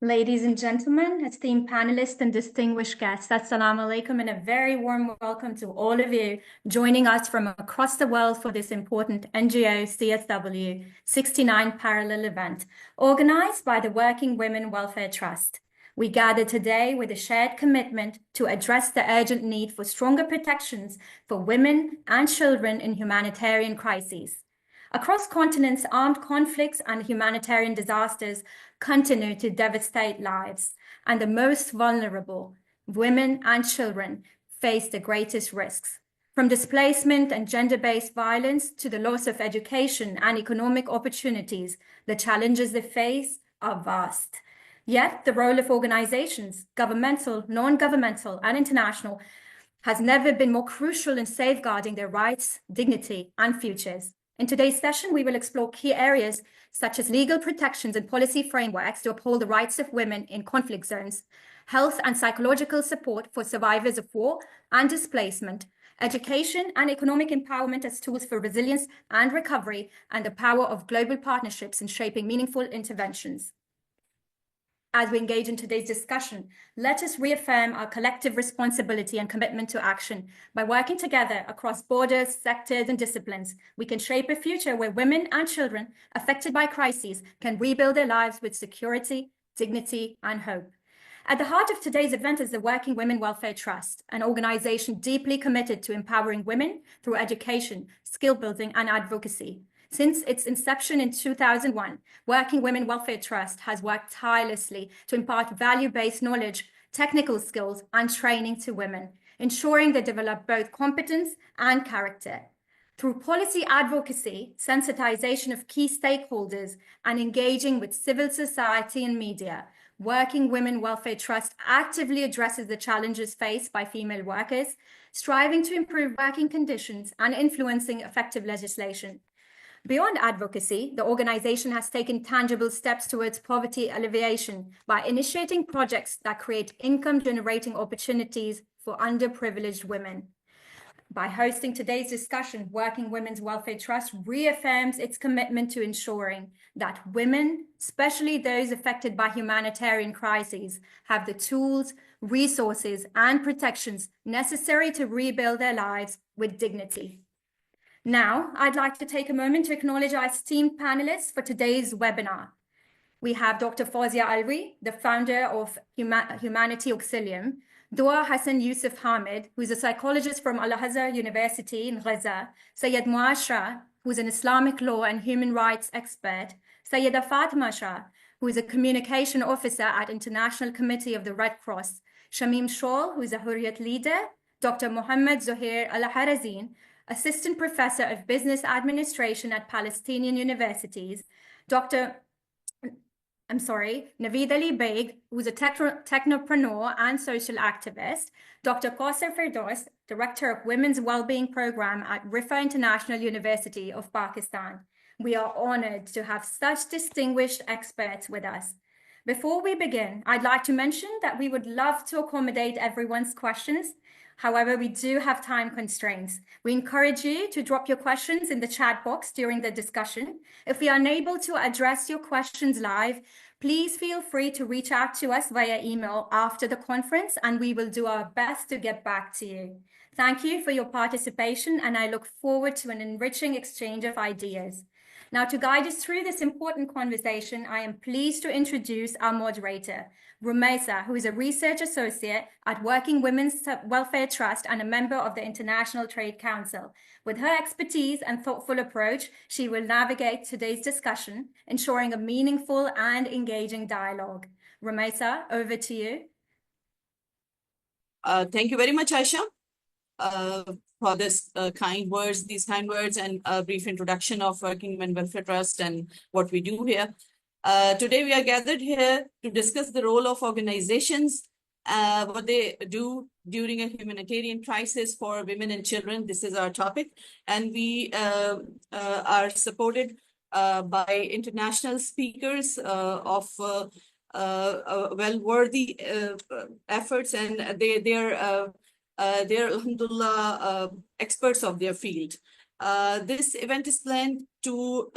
Ladies and gentlemen, esteemed panelists and distinguished guests, assalamu alaikum, and a very warm welcome to all of you joining us from across the world for this important NGO CSW69 Parallel Event, organized by the Working Women Welfare Trust. We gather today with a shared commitment to address the urgent need for stronger protections for women and children in humanitarian crises. Across continents, armed conflicts and humanitarian disasters continue to devastate lives, and the most vulnerable, women and children, face the greatest risks. From displacement and gender-based violence to the loss of education and economic opportunities, the challenges they face are vast. Yet, the role of organizations, governmental, non-governmental, and international, has never been more crucial in safeguarding their rights, dignity, and futures. In today's session, we will explore key areas such as legal protections and policy frameworks to uphold the rights of women in conflict zones, health and psychological support for survivors of war and displacement, education and economic empowerment as tools for resilience and recovery, and the power of global partnerships in shaping meaningful interventions. As we engage in today's discussion, let us reaffirm our collective responsibility and commitment to action. By working together across borders, sectors, and disciplines, we can shape a future where women and children affected by crises can rebuild their lives with security, dignity, and hope. At the heart of today's event is the Working Women Welfare Trust, an organization deeply committed to empowering women through education, skill building, and advocacy. Since its inception in 2001, Working Women Welfare Trust has worked tirelessly to impart value-based knowledge, technical skills, and training to women, ensuring they develop both competence and character. Through policy advocacy, sensitization of key stakeholders, and engaging with civil society and media, Working Women Welfare Trust actively addresses the challenges faced by female workers, striving to improve working conditions and influencing effective legislation. Beyond advocacy, the organization has taken tangible steps towards poverty alleviation by initiating projects that create income-generating opportunities for underprivileged women. By hosting today's discussion, Working Women's Welfare Trust reaffirms its commitment to ensuring that women, especially those affected by humanitarian crises, have the tools, resources, and protections necessary to rebuild their lives with dignity. Now, I'd like to take a moment to acknowledge our esteemed panelists for today's webinar. We have Dr. Fouzia Alvi, the founder of Humanity Auxilium, Dua Hassan Yousef Hamid, who is a psychologist from Al-Azhar University in Gaza, Syed Muaz Shah, who is an Islamic law and human rights expert, Syeda Fatima Shah, who is a communication officer at International Committee of the Red Cross, Shamim who is a Hurriyat leader, Dr. Mohammad Zohair al-Harazeen, Assistant Professor of Business Administration at Palestinian Universities, Naveed Baig, who's a technopreneur and social activist, Dr. Kouser Firdous, Director of Women's Wellbeing Program at Rifa International University of Pakistan. We are honored to have such distinguished experts with us. Before we begin, I'd like to mention that we would love to accommodate everyone's questions. However, we do have time constraints. We encourage you to drop your questions in the chat box during the discussion. If we are unable to address your questions live, please feel free to reach out to us via email after the conference, and we will do our best to get back to you. Thank you for your participation, and I look forward to an enriching exchange of ideas. Now, to guide us through this important conversation, I am pleased to introduce our moderator, Rumaisa, who is a research associate at Working Women's Welfare Trust and a member of the International Trade Council. With her expertise and thoughtful approach, she will navigate today's discussion, ensuring a meaningful and engaging dialogue. Rumaisa, over to you. Thank you very much, Aisha, for these kind words and a brief introduction of Working Women Welfare Trust and what we do here. Today we are gathered here to discuss the role of organizations, what they do during a humanitarian crisis for women and children. This is our topic, and we are supported by international speakers of well-worthy efforts, and they're alhamdulillah experts of their field. This event is planned to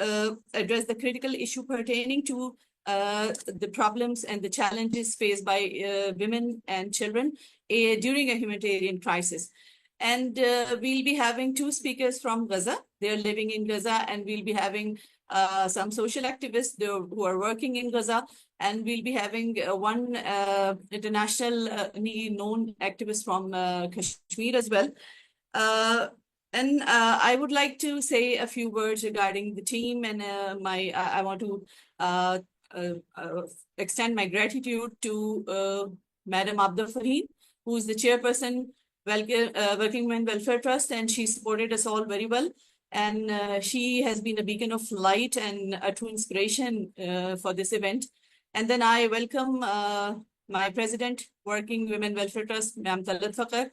address the critical issue pertaining to the problems and the challenges faced by women and children during a humanitarian crisis. And we'll be having two speakers from Gaza. They're living in Gaza, and we'll be having some social activists who are working in Gaza. And we'll be having one internationally known activist from Kashmir as well. And I would like to say a few words regarding the team, and I want to extend my gratitude to Madam Abdul Farheen, who is the chairperson Working Women Welfare Trust, and she supported us all very well. And she has been a beacon of light and a true inspiration for this event. And then I welcome my president, Working Women Welfare Trust, Ma'am Talat Fakar.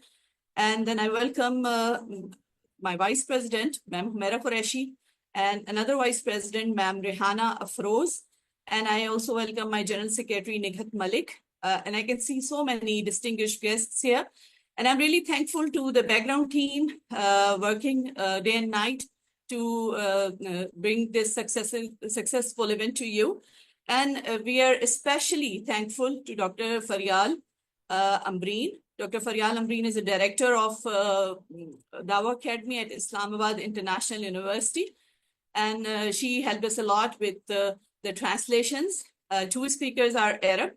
And then I welcome my vice president, Ma'am Humaira Qureshi, and another vice president, Ma'am Rehana Afroz. And I also welcome my general secretary, Nighat Malik. And I can see so many distinguished guests here. And I'm really thankful to the background team working day and night to bring this successful event to you. And we are especially thankful to Dr. Faryal Ambreen. Dr. Faryal Ambreen is a director of Dawa Academy at Islamabad International University. And she helped us a lot with the translations. Two speakers are Arab.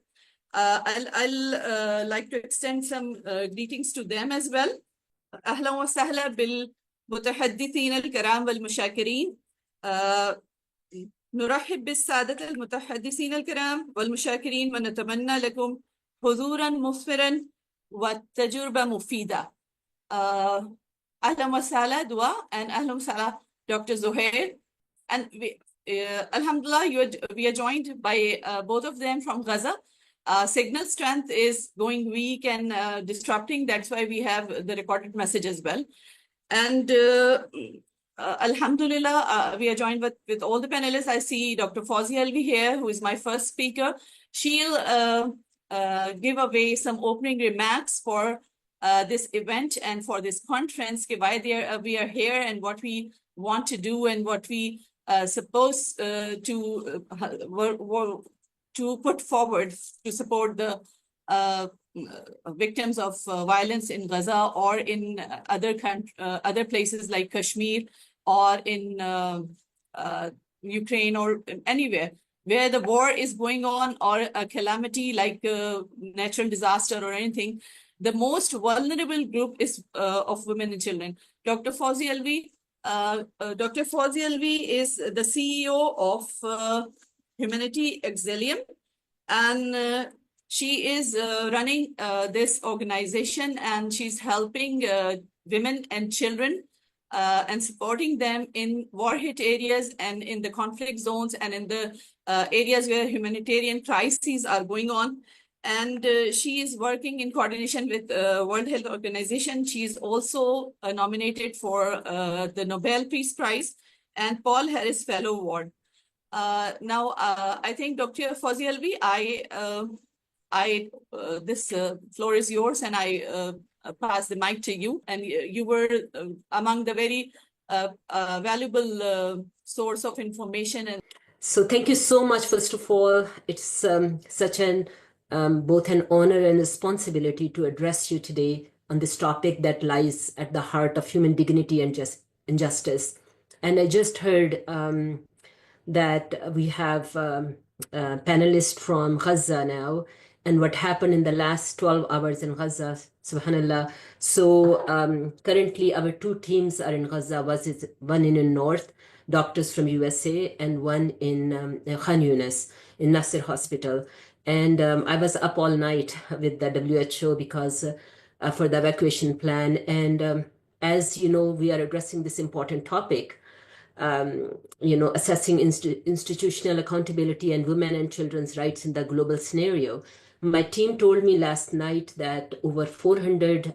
I'll like to extend some greetings to them as well. أهلا وسهلا بالمتحدثين الكرام والمشاكرين. نرحب بالسادة المتحدثين الكرام والمشاكرين ونتمنى لكم حضورا مثمرا وتجربة مفيدة. أهلا وسهلا دعاء, and أهلا وسهلا Dr. Zohair. And Alhamdulillah, we are joined by both of them from Gaza. Signal strength is going weak and disrupting. That's why we have the recorded message as well. And Alhamdulillah, we are joined with all the panelists. I see Dr. Fouzia Alvi here, who is my first speaker. She'll give away some opening remarks for this event and for this conference, why we are here and what we want to do and what we supposed to put forward to support the victims of violence in Gaza or in other places like Kashmir or in Ukraine or anywhere where the war is going on or a calamity like natural disaster or anything. The most vulnerable group is of women and children. Dr. Fouzia Alvi is the CEO of Humanity Auxilium, and she is running this organization, and she's helping women and children and supporting them in war-hit areas and in the conflict zones and in the areas where humanitarian crises are going on. And she is working in coordination with World Health Organization. She is also nominated for the Nobel Peace Prize and Paul Harris Fellow Award. Now, I think Dr. Fouzia Alvi, this floor is yours, and I pass the mic to you. And you were among the very valuable source of information. And so thank you so much. First of all, it's such an both an honor and responsibility to address you today on this topic that lies at the heart of human dignity and justice. And I just heard that we have a panelist from Gaza now, and what happened in the last 12 hours in Gaza, subhanallah. So currently our two teams are in Gaza, one in the north, doctors from USA, and one in Khan Yunis, in Nasser Hospital. And I was up all night with the WHO because for the evacuation plan. And as you know, we are addressing this important topic, assessing institutional accountability and women and children's rights in the global scenario. My team told me last night that over 400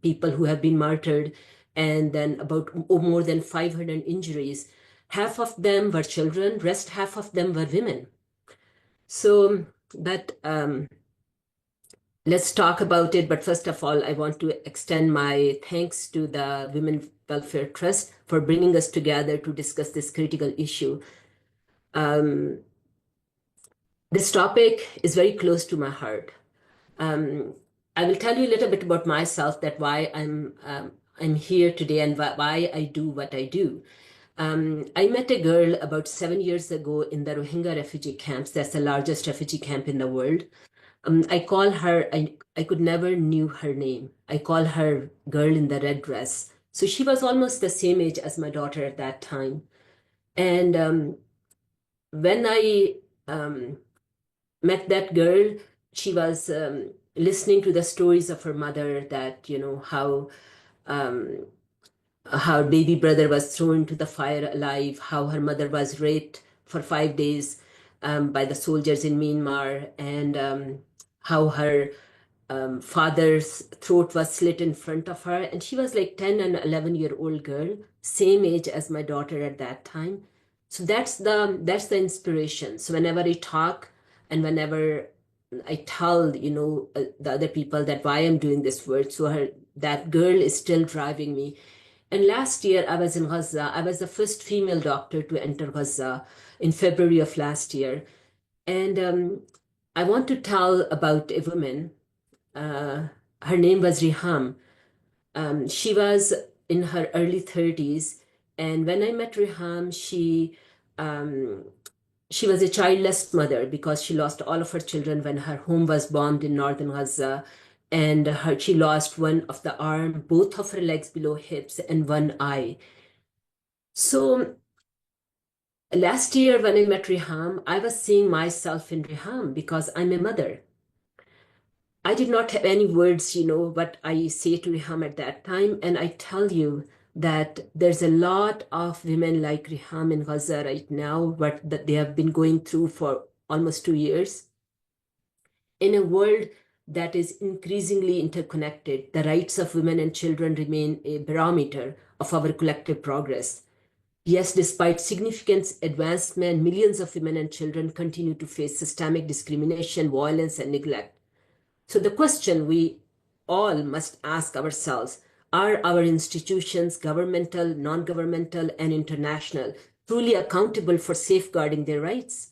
people who have been martyred, and then about more than 500 injuries. Half of them were children, rest half of them were women. So that let's talk about it. But first of all, I want to extend my thanks to the Women Welfare Trust for bringing us together to discuss this critical issue. This topic is very close to my heart. I will tell you a little bit about myself, that why I'm here today and why I do what I do. I met a girl about 7 years ago in the Rohingya refugee camps. That's the largest refugee camp in the world. I call her, I could never knew her name. I call her girl in the red dress. So she was almost the same age as my daughter at that time. And when I met that girl, she was listening to the stories of her mother, that, how baby brother was thrown into the fire alive, how her mother was raped for 5 days by the soldiers in Myanmar, and how her father's throat was slit in front of her. And she was like 10 and 11-year-old girl, same age as my daughter at that time. So that's the inspiration. So whenever I talk and whenever I tell, the other people that why I'm doing this work, so that girl is still driving me. And last year I was in Gaza. I was the first female doctor to enter Gaza in February of last year. And I want to tell about a woman. Her name was Riham. She was in her early 30s. And when I met Riham, she was a childless mother because she lost all of her children when her home was bombed in northern Gaza. And she lost one of the arm, both of her legs below hips, and one eye. So last year when I met Riham, I was seeing myself in Riham because I'm a mother. I did not have any words, what I say to Riham at that time. And I tell you that there's a lot of women like Riham in Gaza right now, that they have been going through for almost 2 years. In a world that is increasingly interconnected, the rights of women and children remain a barometer of our collective progress. Yes, despite significant advancement, millions of women and children continue to face systemic discrimination, violence, and neglect. So the question we all must ask ourselves, are our institutions, governmental, non-governmental, and international, truly accountable for safeguarding their rights?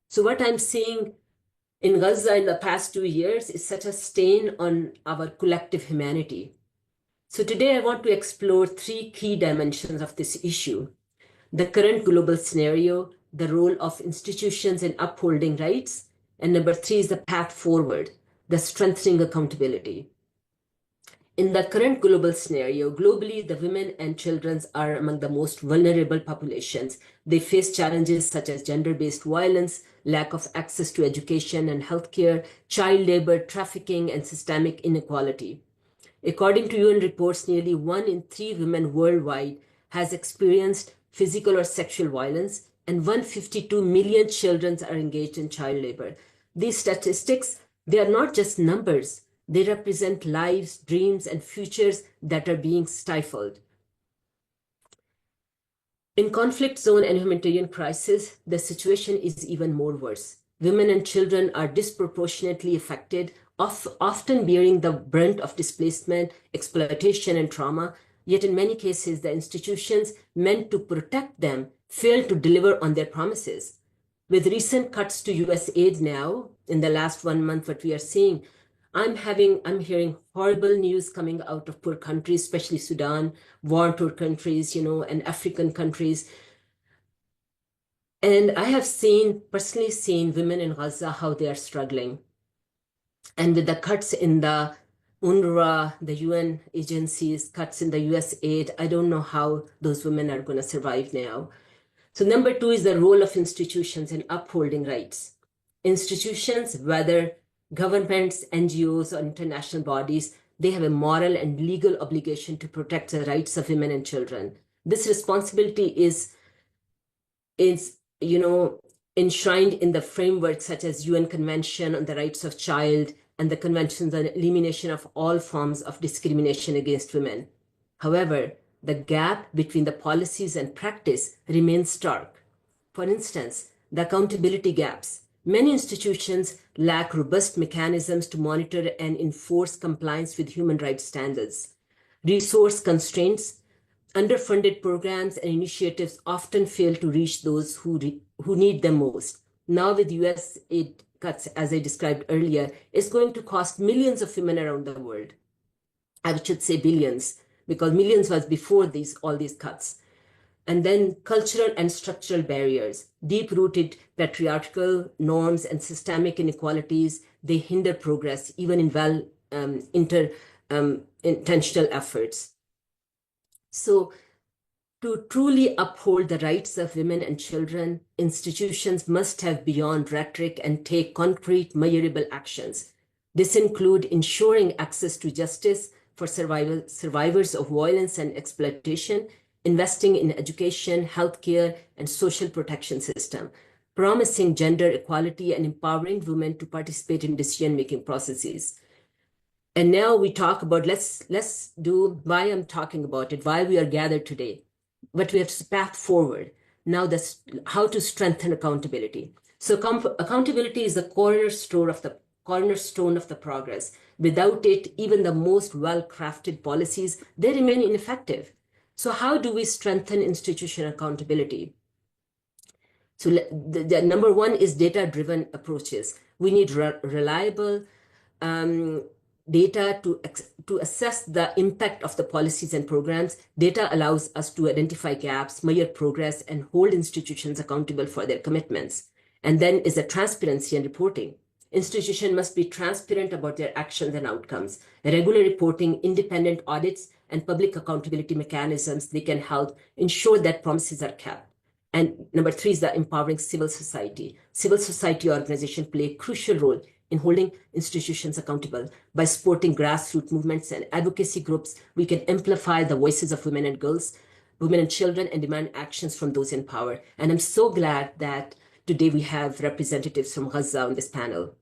So what I'm seeing in Gaza in the past 2 years is such a stain on our collective humanity. So today I want to explore 3 key dimensions of this issue: the current global scenario, the role of institutions in upholding rights, and number 3 is the path forward, the strengthening accountability. In the current global scenario, globally, the women and children are among the most vulnerable populations. They face challenges such as gender-based violence, lack of access to education and healthcare, child labor, trafficking, and systemic inequality. According to UN reports, nearly 1 in 3 women worldwide has experienced physical or sexual violence, and 152 million children are engaged in child labor. These statistics, they are not just numbers. They represent lives, dreams, and futures that are being stifled. In conflict zone and humanitarian crisis, the situation is even more worse. Women and children are disproportionately affected, often bearing the brunt of displacement, exploitation, and trauma. Yet in many cases, the institutions meant to protect them fail to deliver on their promises. With recent cuts to US aid now, in the last 1 month, what we are seeing, I'm hearing horrible news coming out of poor countries, especially Sudan, war-torn countries, and African countries. And I have personally seen women in Gaza, how they are struggling. And with the cuts in the UNRWA, the UN agencies, cuts in the US aid, I don't know how those women are going to survive now. So number 2 is the role of institutions in upholding rights. Institutions, whether governments, NGOs, or international bodies, they have a moral and legal obligation to protect the rights of women and children. This responsibility is enshrined in the framework such as UN Convention on the Rights of Child and the Convention on Elimination of All Forms of Discrimination Against Women. However, the gap between the policies and practice remains stark. For instance, the accountability gaps. Many institutions lack robust mechanisms to monitor and enforce compliance with human rights standards. Resource constraints, underfunded programs and initiatives often fail to reach those who need them most. Now with US aid cuts, as I described earlier, is going to cost millions of women around the world. I should say billions, because millions was before all these cuts. And then cultural and structural barriers, deep-rooted patriarchal norms and systemic inequalities, they hinder progress, even in intentional efforts. So to truly uphold the rights of women and children, institutions must have beyond rhetoric and take concrete, measurable actions. This includes ensuring access to justice for survivors of violence and exploitation, investing in education, healthcare, and social protection system, promising gender equality and empowering women to participate in decision-making processes. And now we talk about, let's do why I'm talking about it, why we are gathered today. But we have to path forward. Now that's how to strengthen accountability. So accountability is the cornerstone of the progress. Without it, even the most well-crafted policies, they remain ineffective. So how do we strengthen institutional accountability? So the number one is data-driven approaches. We need reliable data to assess the impact of the policies and programs. Data allows us to identify gaps, measure progress, and hold institutions accountable for their commitments. And then is the transparency and reporting. Institutions must be transparent about their actions and outcomes. Regular reporting, independent audits, and public accountability mechanisms, they can help ensure that promises are kept. And number three is the empowering civil society. Civil society organizations play a crucial role in holding institutions accountable. By supporting grassroots movements and advocacy groups, we can amplify the voices of women and girls, women and children, and demand actions from those in power. And I'm so glad that today we have representatives from Gaza on this panel.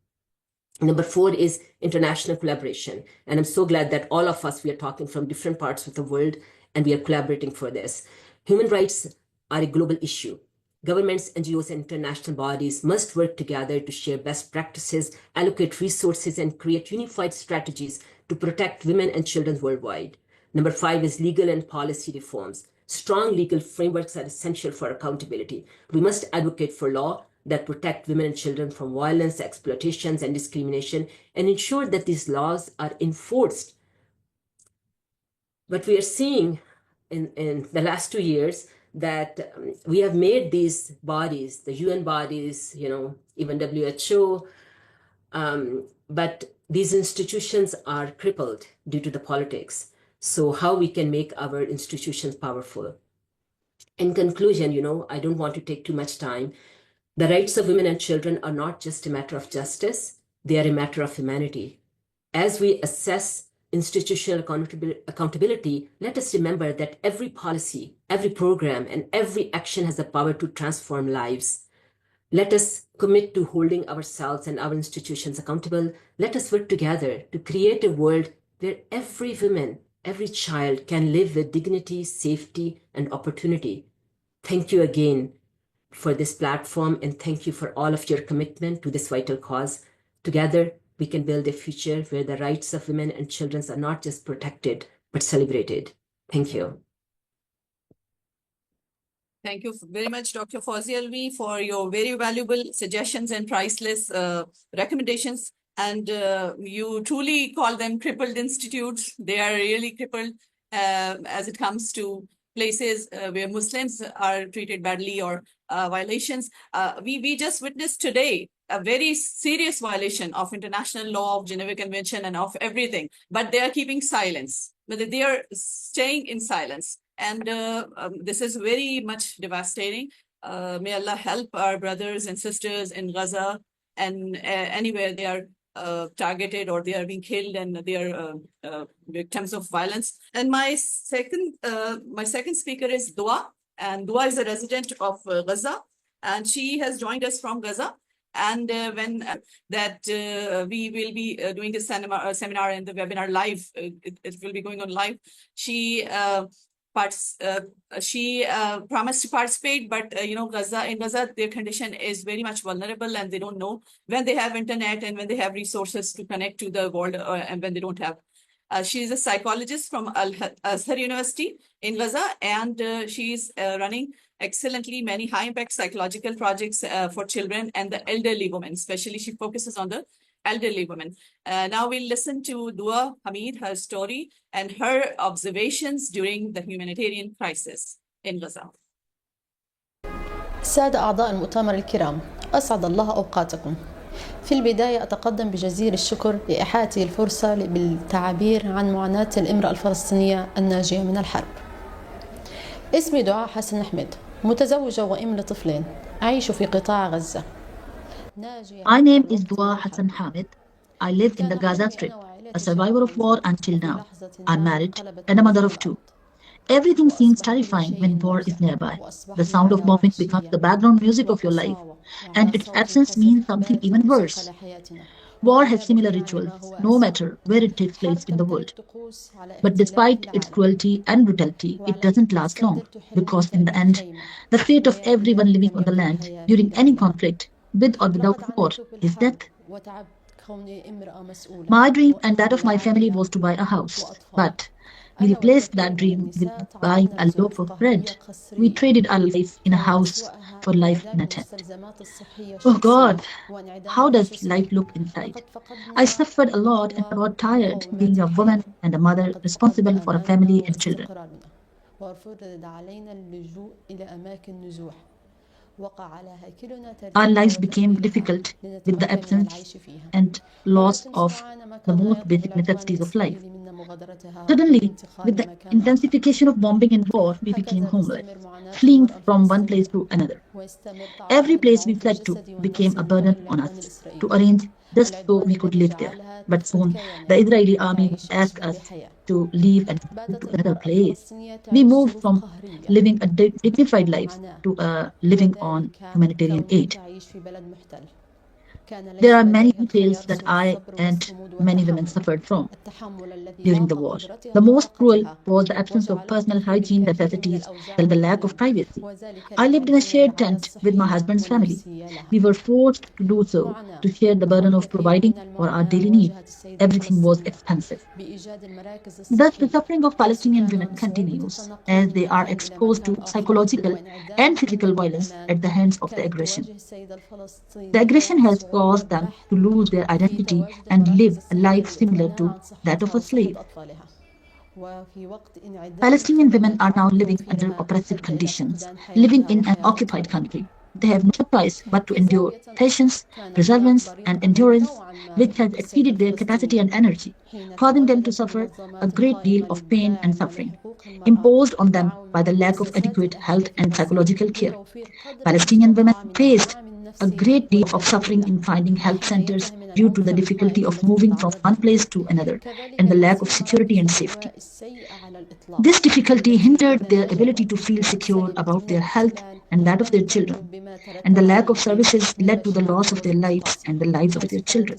Number four is international collaboration. And I'm so glad that all of us, we are talking from different parts of the world, and we are collaborating for this. Human rights are a global issue. Governments, NGOs, and international bodies must work together to share best practices, allocate resources, and create unified strategies to protect women and children worldwide. Number five is legal and policy reforms. Strong legal frameworks are essential for accountability. We must advocate for law that protect women and children from violence, exploitations, and discrimination, and ensure that these laws are enforced. But we are seeing in the last 2 years that we have made these bodies, the UN bodies, even WHO, but these institutions are crippled due to the politics. So how we can make our institutions powerful? In conclusion, I don't want to take too much time. The rights of women and children are not just a matter of justice, they are a matter of humanity. As we assess institutional accountability, let us remember that every policy, every program, and every action has the power to transform lives. Let us commit to holding ourselves and our institutions accountable. Let us work together to create a world where every woman, every child can live with dignity, safety, and opportunity. Thank you again for this platform, and thank you for all of your commitment to this vital cause. Together, we can build a future where the rights of women and children are not just protected, but celebrated. Thank you. Thank you very much, Dr. Fouzia Alvi, for your very valuable suggestions and priceless recommendations. And you truly call them crippled institutes. They are really crippled as it comes to places where Muslims are treated badly or violations. We just witnessed today a very serious violation of international law, of Geneva Convention, and of everything. But they are keeping silence. But they are staying in silence. And this is very much devastating. May Allah help our brothers and sisters in Gaza and anywhere they are targeted or they are being killed and they are victims of violence. And my second speaker is Dua, and Dua is a resident of Gaza, and she has joined us from Gaza. And we will be doing this seminar and the webinar live. It will be going on live. She promised to participate, but in Gaza, their condition is very much vulnerable, and they don't know when they have internet and when they have resources to connect to the world, and when they don't have. She is a psychologist from Al-Azhar University in Gaza, and she is running excellently many high-impact psychological projects for children and the elderly women. Especially, she focuses on the elderly women. Now we'll listen to Dua Hamid, her story and her observations during the humanitarian crisis in Gaza. السادة أعضاء المؤتمر الكرام، أسعد الله أوقاتكم. في البداية أتقدم بجزيل الشكر لإحاطة الفرصة بالتعبير عن معاناة الامرأة الفلسطينية الناجية من الحرب. اسمي دعاء حسن أحمد، متزوجة وأم لطفلين، أعيش في قطاع غزة. My name is Dua Hassan Hamid. I live in the Gaza Strip, a survivor of war until now. I'm married and a mother of two. Everything seems terrifying when war is nearby. The sound of bombing becomes the background music of your life, and its absence means something even worse. War has similar rituals, no matter where it takes place in the world. But despite its cruelty and brutality, it doesn't last long, because in the end, the fate of everyone living on the land during any conflict, with or without war, is death. My dream and that of my family was to buy a house, but we replaced that dream with buying a loaf of bread. We traded our life in a house for life in a tent. Oh God, how does life look inside? I suffered a lot and got tired being a woman and a mother responsible for a family and children. Our lives became difficult with the absence and loss of the most basic necessities of life. Suddenly, with the intensification of bombing and war, we became homeless, fleeing from one place to another. Every place we fled to became a burden on us to arrange just so we could live there. But soon, the Israeli army asked us to leave and move to another place. We moved from living a dignified life to living on humanitarian aid. There are many details that I and many women suffered from during the war. The most cruel was the absence of personal hygiene necessities and the lack of privacy. I lived in a shared tent with my husband's family. We were forced to do so to share the burden of providing for our daily needs. Everything was expensive. Thus, the suffering of Palestinian women continues as they are exposed to psychological and physical violence at the hands of the aggression. The aggression has caused them to lose their identity and live a life similar to that of a slave. Palestinian women are now living under oppressive conditions, living in an occupied country. They have no choice but to endure patience, perseverance, and endurance, which has exceeded their capacity and energy, causing them to suffer a great deal of pain and suffering, imposed on them by the lack of adequate health and psychological care. Palestinian women faced a great deal of suffering in finding health centers due to the difficulty of moving from one place to another and the lack of security and safety. This difficulty hindered their ability to feel secure about their health and that of their children, and the lack of services led to the loss of their lives and the lives of their children.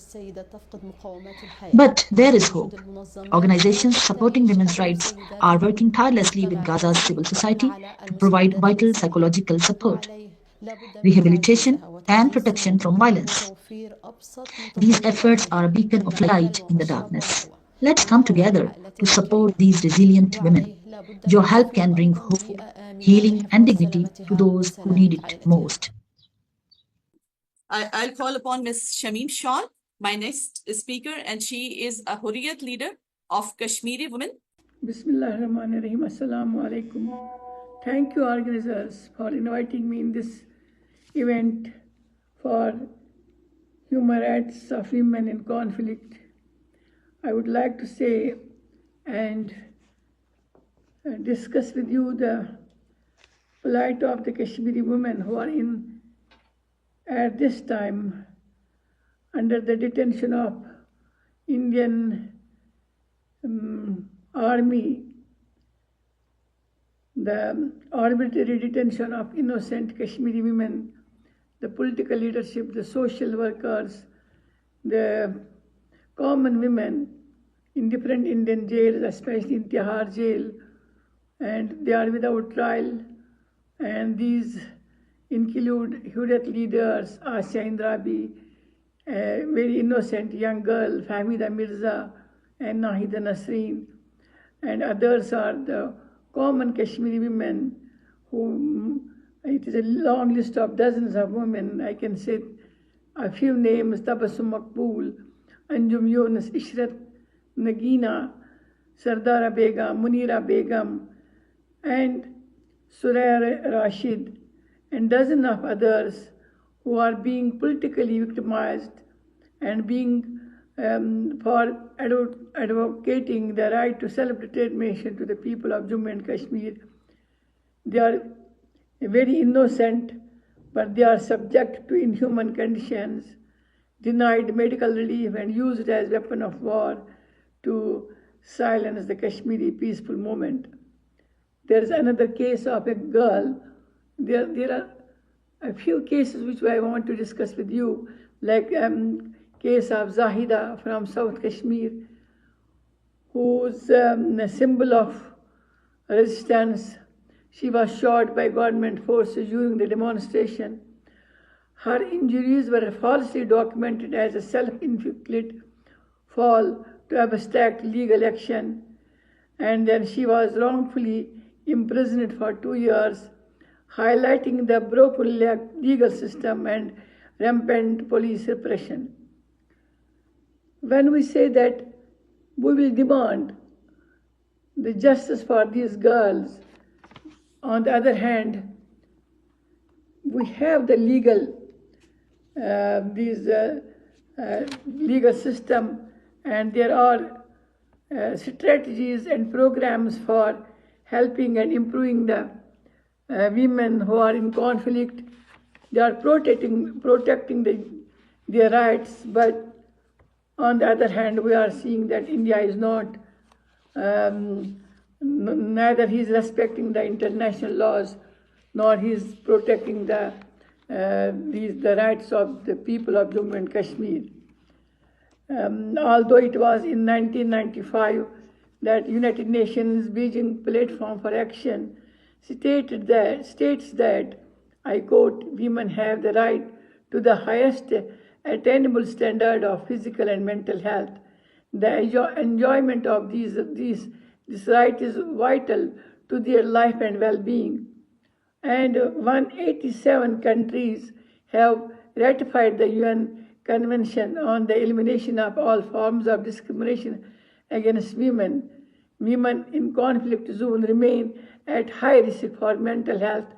But there is hope. Organizations supporting women's rights are working tirelessly with Gaza's civil society to provide vital psychological support, rehabilitation, and protection from violence. These efforts are a beacon of light in the darkness. Let's come together to support these resilient women. Your help can bring hope, healing, and dignity to those who need it most. I'll call upon Ms. Shamim Shah, my next speaker, and she is a Hurriyat leader of Kashmiri women. Bismillahirrahmanirrahim. Assalamu alaikum. Thank you, organizers, for inviting me in this event for human rights of women in conflict. I would like to say and discuss with you the plight of the Kashmiri women who are at this time under the detention of Indian army, the arbitrary detention of innocent Kashmiri women, the political leadership, the social workers, the common women in different Indian jails, especially in Tihar jail, and they are without trial. And these include Hurriyat leaders, Asya Indrabi, a very innocent young girl, Fahmida Mirza, and Nahida Nasreen, and others are the common Kashmiri women who It is a long list of dozens of women. I can say a few names: Tabassum Makbool, Anjum Yunus, Ishrat, Nagina, Sardara Begum, Munira Begum, and Zohair Rashid, and dozens of others who are being politically victimized and being for advocating the right to self-determination to the people of Jammu and Kashmir. They are very innocent, but they are subject to inhuman conditions, denied medical relief, and used as weapon of war to silence the Kashmiri peaceful movement. There is another case of a girl. There are a few cases which I want to discuss with you, like case of Syeda from South Kashmir, who's a symbol of resistance. She was shot by government forces during the demonstration. Her injuries were falsely documented as a self-inflicted fall to abstract legal action, and then she was wrongfully imprisoned for 2 years, highlighting the broken legal system and rampant police repression. When we say that we will demand the justice for these girls, on the other hand, we have the legal legal system, and there are strategies and programs for helping and improving the women who are in conflict. They are protecting their rights, but on the other hand, we are seeing that India is not, neither he is respecting the international laws, nor he is protecting the rights of the people of Jammu and Kashmir. Although it was in 1995 that United Nations Beijing Platform for Action states that, I quote, "Women have the right to the highest attainable standard of physical and mental health. The enjoyment of this right is vital to their life and well-being." And 187 countries have ratified the UN Convention on the Elimination of All Forms of Discrimination against women. Women in conflict zones remain at high risk for mental health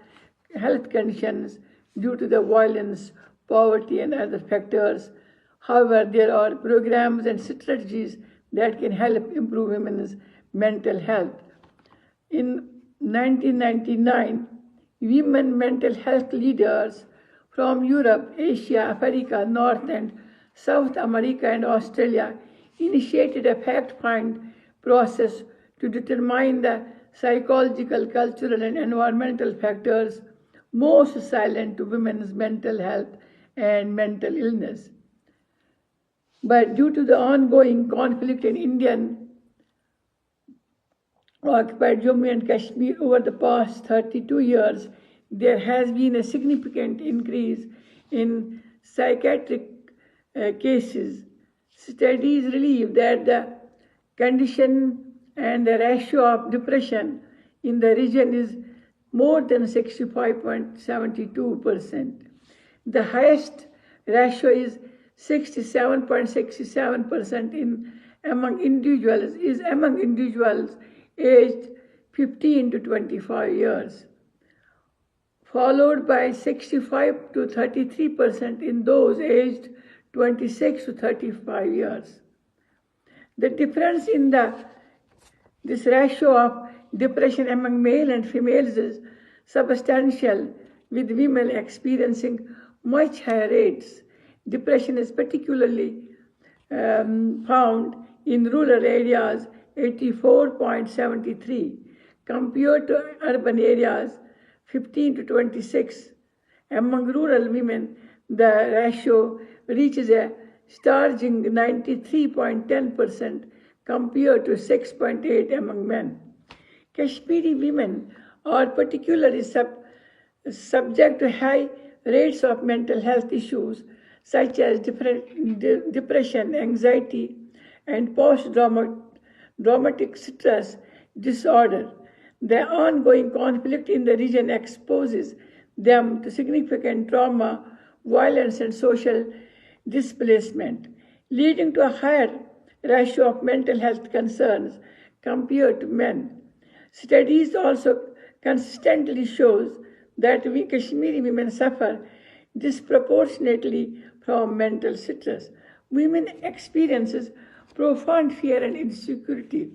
conditions due to the violence, poverty, and other factors. However, there are programs and strategies that can help improve women's mental health. In 1999, women mental health leaders from Europe, Asia, Africa, North and South America, and Australia initiated a fact-find process to determine the psychological, cultural, and environmental factors most silent to women's mental health and mental illness. But due to the ongoing conflict in Indian occupied Jammu and Kashmir over the past 32 years, there has been a significant increase in psychiatric cases. Studies reveal that the condition and the ratio of depression in the region is more than 65.72%. The highest ratio is 67.67% among individuals aged 15 to 25 years, followed by 65 to 33% in those aged 26 to 35 years. The difference in this ratio of depression among male and females is substantial, with women experiencing much higher rates. Depression is particularly found in rural areas, 84.73, compared to urban areas, 15 to 26. Among rural women, the ratio reaches a startling 93.10% compared to 6.8 among men. Kashmiri women are particularly subject to high rates of mental health issues such as depression, anxiety, and post-traumatic stress disorder. The ongoing conflict in the region exposes them to significant trauma, violence, and social displacement, leading to a higher ratio of mental health concerns compared to men. Studies also consistently shows that we Kashmiri women suffer disproportionately from mental stress. Women experiences profound fear and insecurity,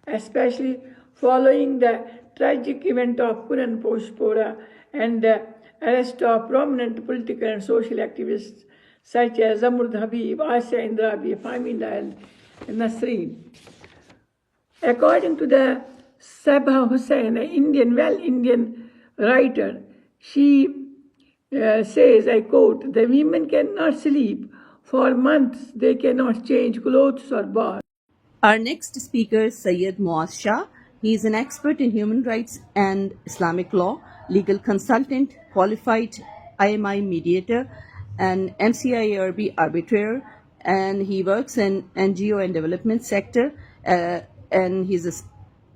especially following the tragic event of Puran Poshpora and the arrest of prominent political and social activists such as Zamrud Habib, Asya Indrabi, Famila, and Nasreen. According to the Sabha Hussain, an Indian writer, she says, I quote, the women cannot sleep for months, they cannot change clothes or bath. Our next speaker is Syed Muaz Shah. He is an expert in human rights and Islamic law, legal consultant, qualified IMI mediator, and MCIRB arbitrator, and he works in NGO and development sector, and he's a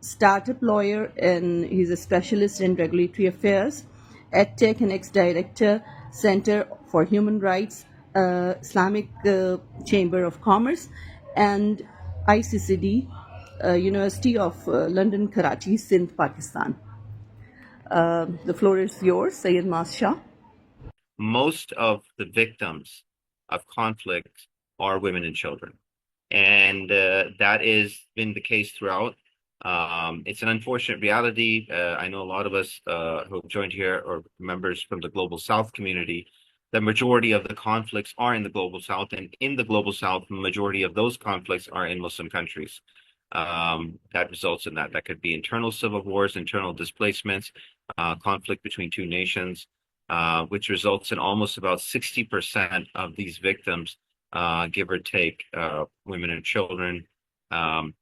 startup lawyer, and he's a specialist in regulatory affairs, EdTech and ex-director, Center for Human Rights, Islamic Chamber of Commerce, and ICCD, University of London, Karachi, Sindh, Pakistan. The floor is yours, Syed Muaz Shah. Most of the victims of conflict are women and children. And that has been the case throughout. It's an unfortunate reality. I know a lot of us who have joined here are members from the Global South community. The majority of the conflicts are in the Global South, and in the Global South, the majority of those conflicts are in Muslim countries. That results in that. That could be internal civil wars, internal displacements, conflict between two nations, which results in almost about 60% of these victims, give or take, women and children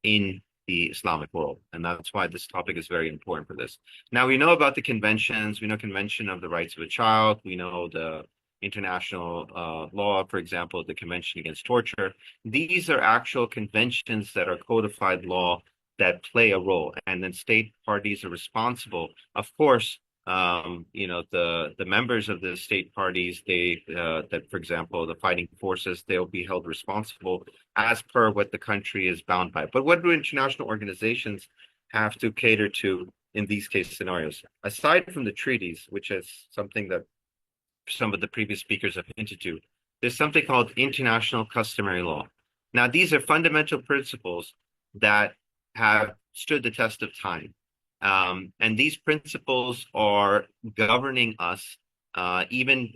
in the Islamic world. And that's why this topic is very important for this. Now, we know about the conventions. We know Convention of the Rights of a Child. We know the international law, for example, the Convention Against Torture. These are actual conventions that are codified law that play a role, and then state parties are responsible. Of course, the members of the state parties, that, for example, the fighting forces, they'll be held responsible as per what the country is bound by. But what do international organizations have to cater to in these case scenarios? Aside from the treaties, which is something that some of the previous speakers have hinted to, there's something called international customary law. Now, these are fundamental principles that have stood the test of time. And these principles are governing us, even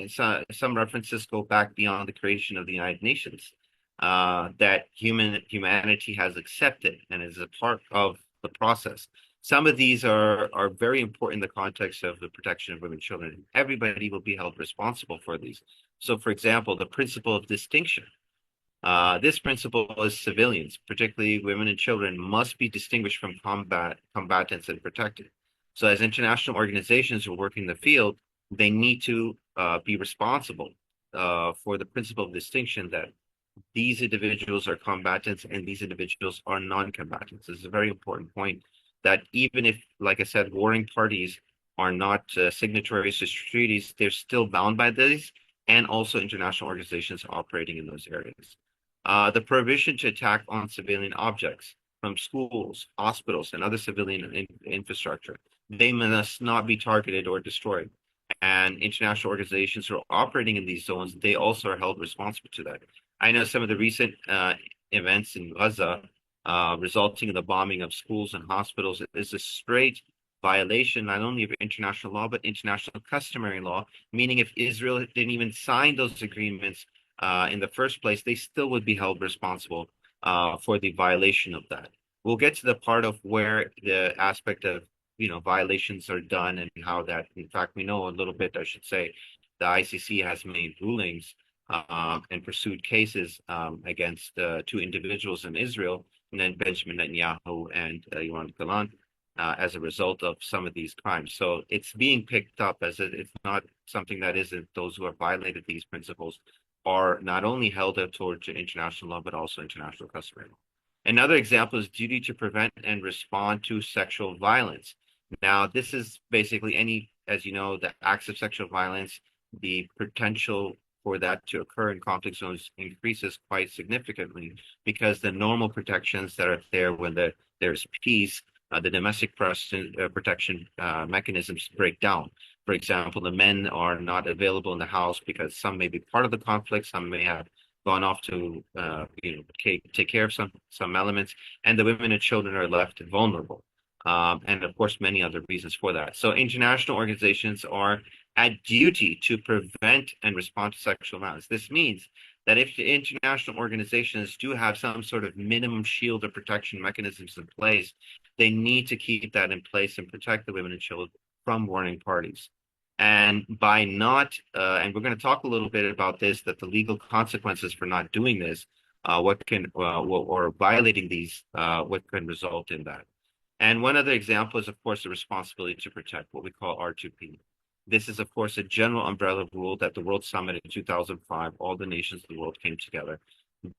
some references go back beyond the creation of the United Nations, that humanity has accepted and is a part of the process. Some of these are very important in the context of the protection of women and children. Everybody will be held responsible for these. So, for example, the principle of distinction. This principle is civilians, particularly women and children, must be distinguished from combatants and protected. So as international organizations who work in the field, they need to be responsible for the principle of distinction, that these individuals are combatants and these individuals are non-combatants. This is a very important point, that even if, like I said, warring parties are not signatories to treaties, they're still bound by these, and also international organizations operating in those areas. The prohibition to attack on civilian objects from schools, hospitals, and other civilian infrastructure. They must not be targeted or destroyed. And international organizations who are operating in these zones, they also are held responsible to that. I know some of the recent events in Gaza resulting in the bombing of schools and hospitals is a straight violation not only of international law, but international customary law, meaning if Israel didn't even sign those agreements in the first place, they still would be held responsible for the violation of that. We'll get to the part of where the aspect of violations are done and how that, in fact, we know a little bit, I should say, the ICC has made rulings and pursued cases against two individuals in Israel, and then Benjamin Netanyahu and Yoav Gallant, as a result of some of these crimes. So it's being picked up as it's not something that isn't. Those who have violated these principles are not only held up towards international law, but also international customary law. Another example is duty to prevent and respond to sexual violence. Now, this is basically any as you know, the acts of sexual violence, the potential for that to occur in conflict zones increases quite significantly because the normal protections that are there when there's peace, the domestic protection mechanisms break down. For example, the men are not available in the house because some may be part of the conflict, some may have gone off to take care of some elements, and the women and children are left vulnerable. And of course, many other reasons for that. So international organizations are at duty to prevent and respond to sexual violence. This means that if the international organizations do have some sort of minimum shield or protection mechanisms in place, they need to keep that in place and protect the women and children from warring parties. And by not, and we're going to talk a little bit about this, that the legal consequences for not doing this, or violating these, what can result in that. And one other example is, of course, the responsibility to protect, what we call R2P. This is, of course, a general umbrella rule that the World Summit in 2005, all the nations of the world came together.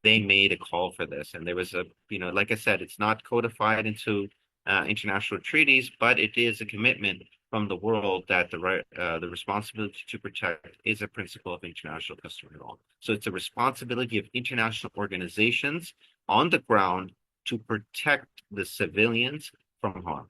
They made a call for this. And there was a, like I said, it's not codified into international treaties, but it is a commitment from the world that the responsibility to protect is a principle of international customary law. So it's a responsibility of international organizations on the ground to protect the civilians from harm.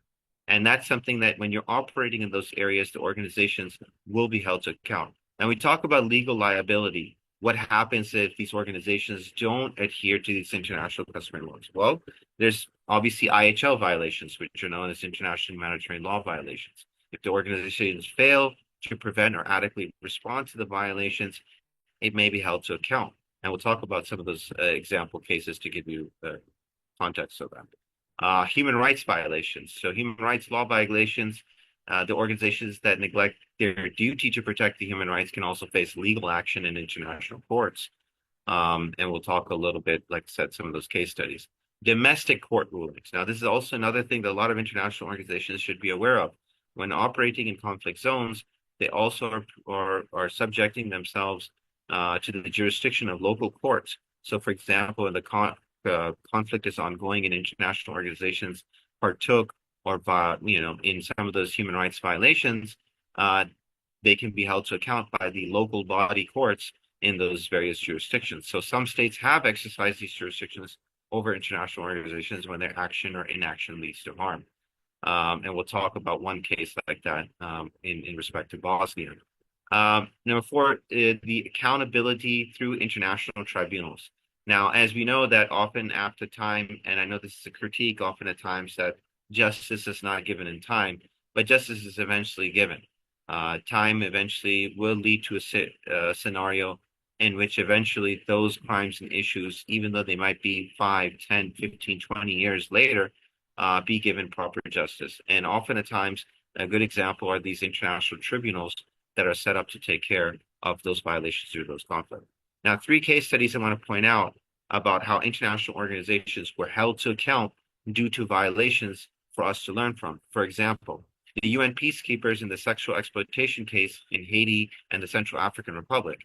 And that's something that when you're operating in those areas, the organizations will be held to account. Now, we talk about legal liability. What happens if these organizations don't adhere to these international customary laws? Well, there's obviously IHL violations, which are known as international humanitarian law violations. If the organizations fail to prevent or adequately respond to the violations, it may be held to account. And we'll talk about some of those example cases to give you context of that. Human rights violations. So human rights law violations, the organizations that neglect their duty to protect the human rights can also face legal action in international courts. And we'll talk a little bit, like I said, some of those case studies. Domestic court rulings. Now, this is also another thing that a lot of international organizations should be aware of. When operating in conflict zones, they also are subjecting themselves to the jurisdiction of local courts. So, for example, in the conflict is ongoing and international organizations partook or in some of those human rights violations, they can be held to account by the local body courts in those various jurisdictions. So some states have exercised these jurisdictions over international organizations when their action or inaction leads to harm. And we'll talk about one case like that in respect to Bosnia. Number 4, the accountability through international tribunals. Now, as we know that often after time, and I know this is a critique often at times that justice is not given in time, but justice is eventually given. Time eventually will lead to a scenario in which eventually those crimes and issues, even though they might be 5, 10, 15, 20 years later, be given proper justice. And often at times, a good example are these international tribunals that are set up to take care of those violations through those conflicts. Now, 3 case studies I want to point out about how international organizations were held to account due to violations for us to learn from. For example, the UN peacekeepers in the sexual exploitation case in Haiti and the Central African Republic.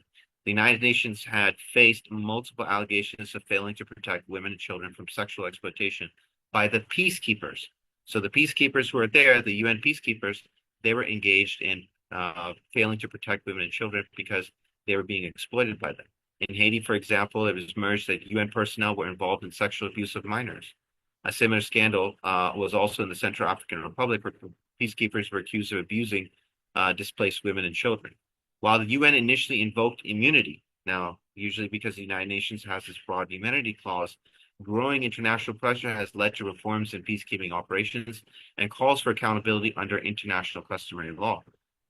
The United Nations had faced multiple allegations of failing to protect women and children from sexual exploitation by the peacekeepers. So the peacekeepers who were there, the UN peacekeepers, they were engaged in failing to protect women and children because they were being exploited by them. In Haiti, for example, it was emerged that UN personnel were involved in sexual abuse of minors. A similar scandal was also in the Central African Republic, where peacekeepers were accused of abusing displaced women and children. While the UN initially invoked immunity, now, usually because the United Nations has this broad immunity clause, growing international pressure has led to reforms in peacekeeping operations and calls for accountability under international customary law.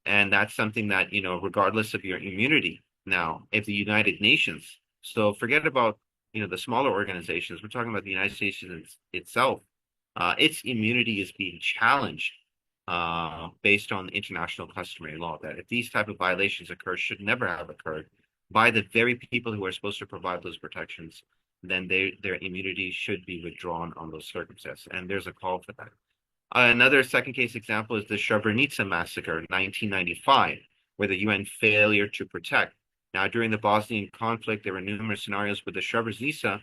And that's something that, regardless of your immunity, now, if the United Nations, so forget about, the smaller organizations, we're talking about the United Nations itself, its immunity is being challenged based on international customary law, that if these type of violations occur, should never have occurred by the very people who are supposed to provide those protections, then their immunity should be withdrawn on those circumstances. And there's a call for that. Another second case example is the Srebrenica massacre in 1995, where the UN failure to protect. Now, during the Bosnian conflict, there were numerous scenarios, but the Srebrenica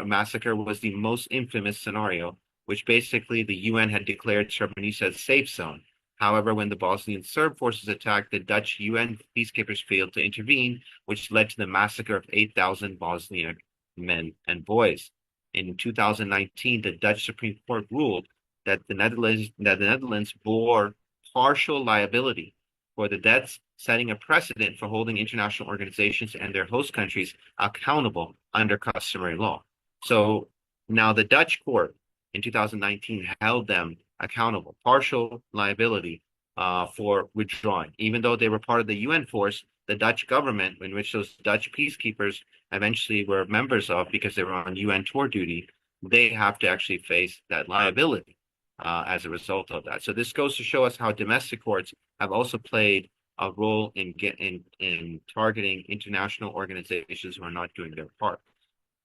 massacre was the most infamous scenario, which basically the UN had declared Srebrenica a safe zone. However, when the Bosnian Serb forces attacked, the Dutch UN peacekeepers failed to intervene, which led to the massacre of 8,000 Bosnian men and boys. In 2019, the Dutch Supreme Court ruled that the Netherlands bore partial liability for the deaths, setting a precedent for holding international organizations and their host countries accountable under customary law. So now the Dutch court in 2019 held them accountable, partial liability for withdrawing. Even though they were part of the UN force, the Dutch government, in which those Dutch peacekeepers eventually were members of because they were on UN tour duty, they have to actually face that liability as a result of that. So this goes to show us how domestic courts have also played a role in targeting international organizations who are not doing their part.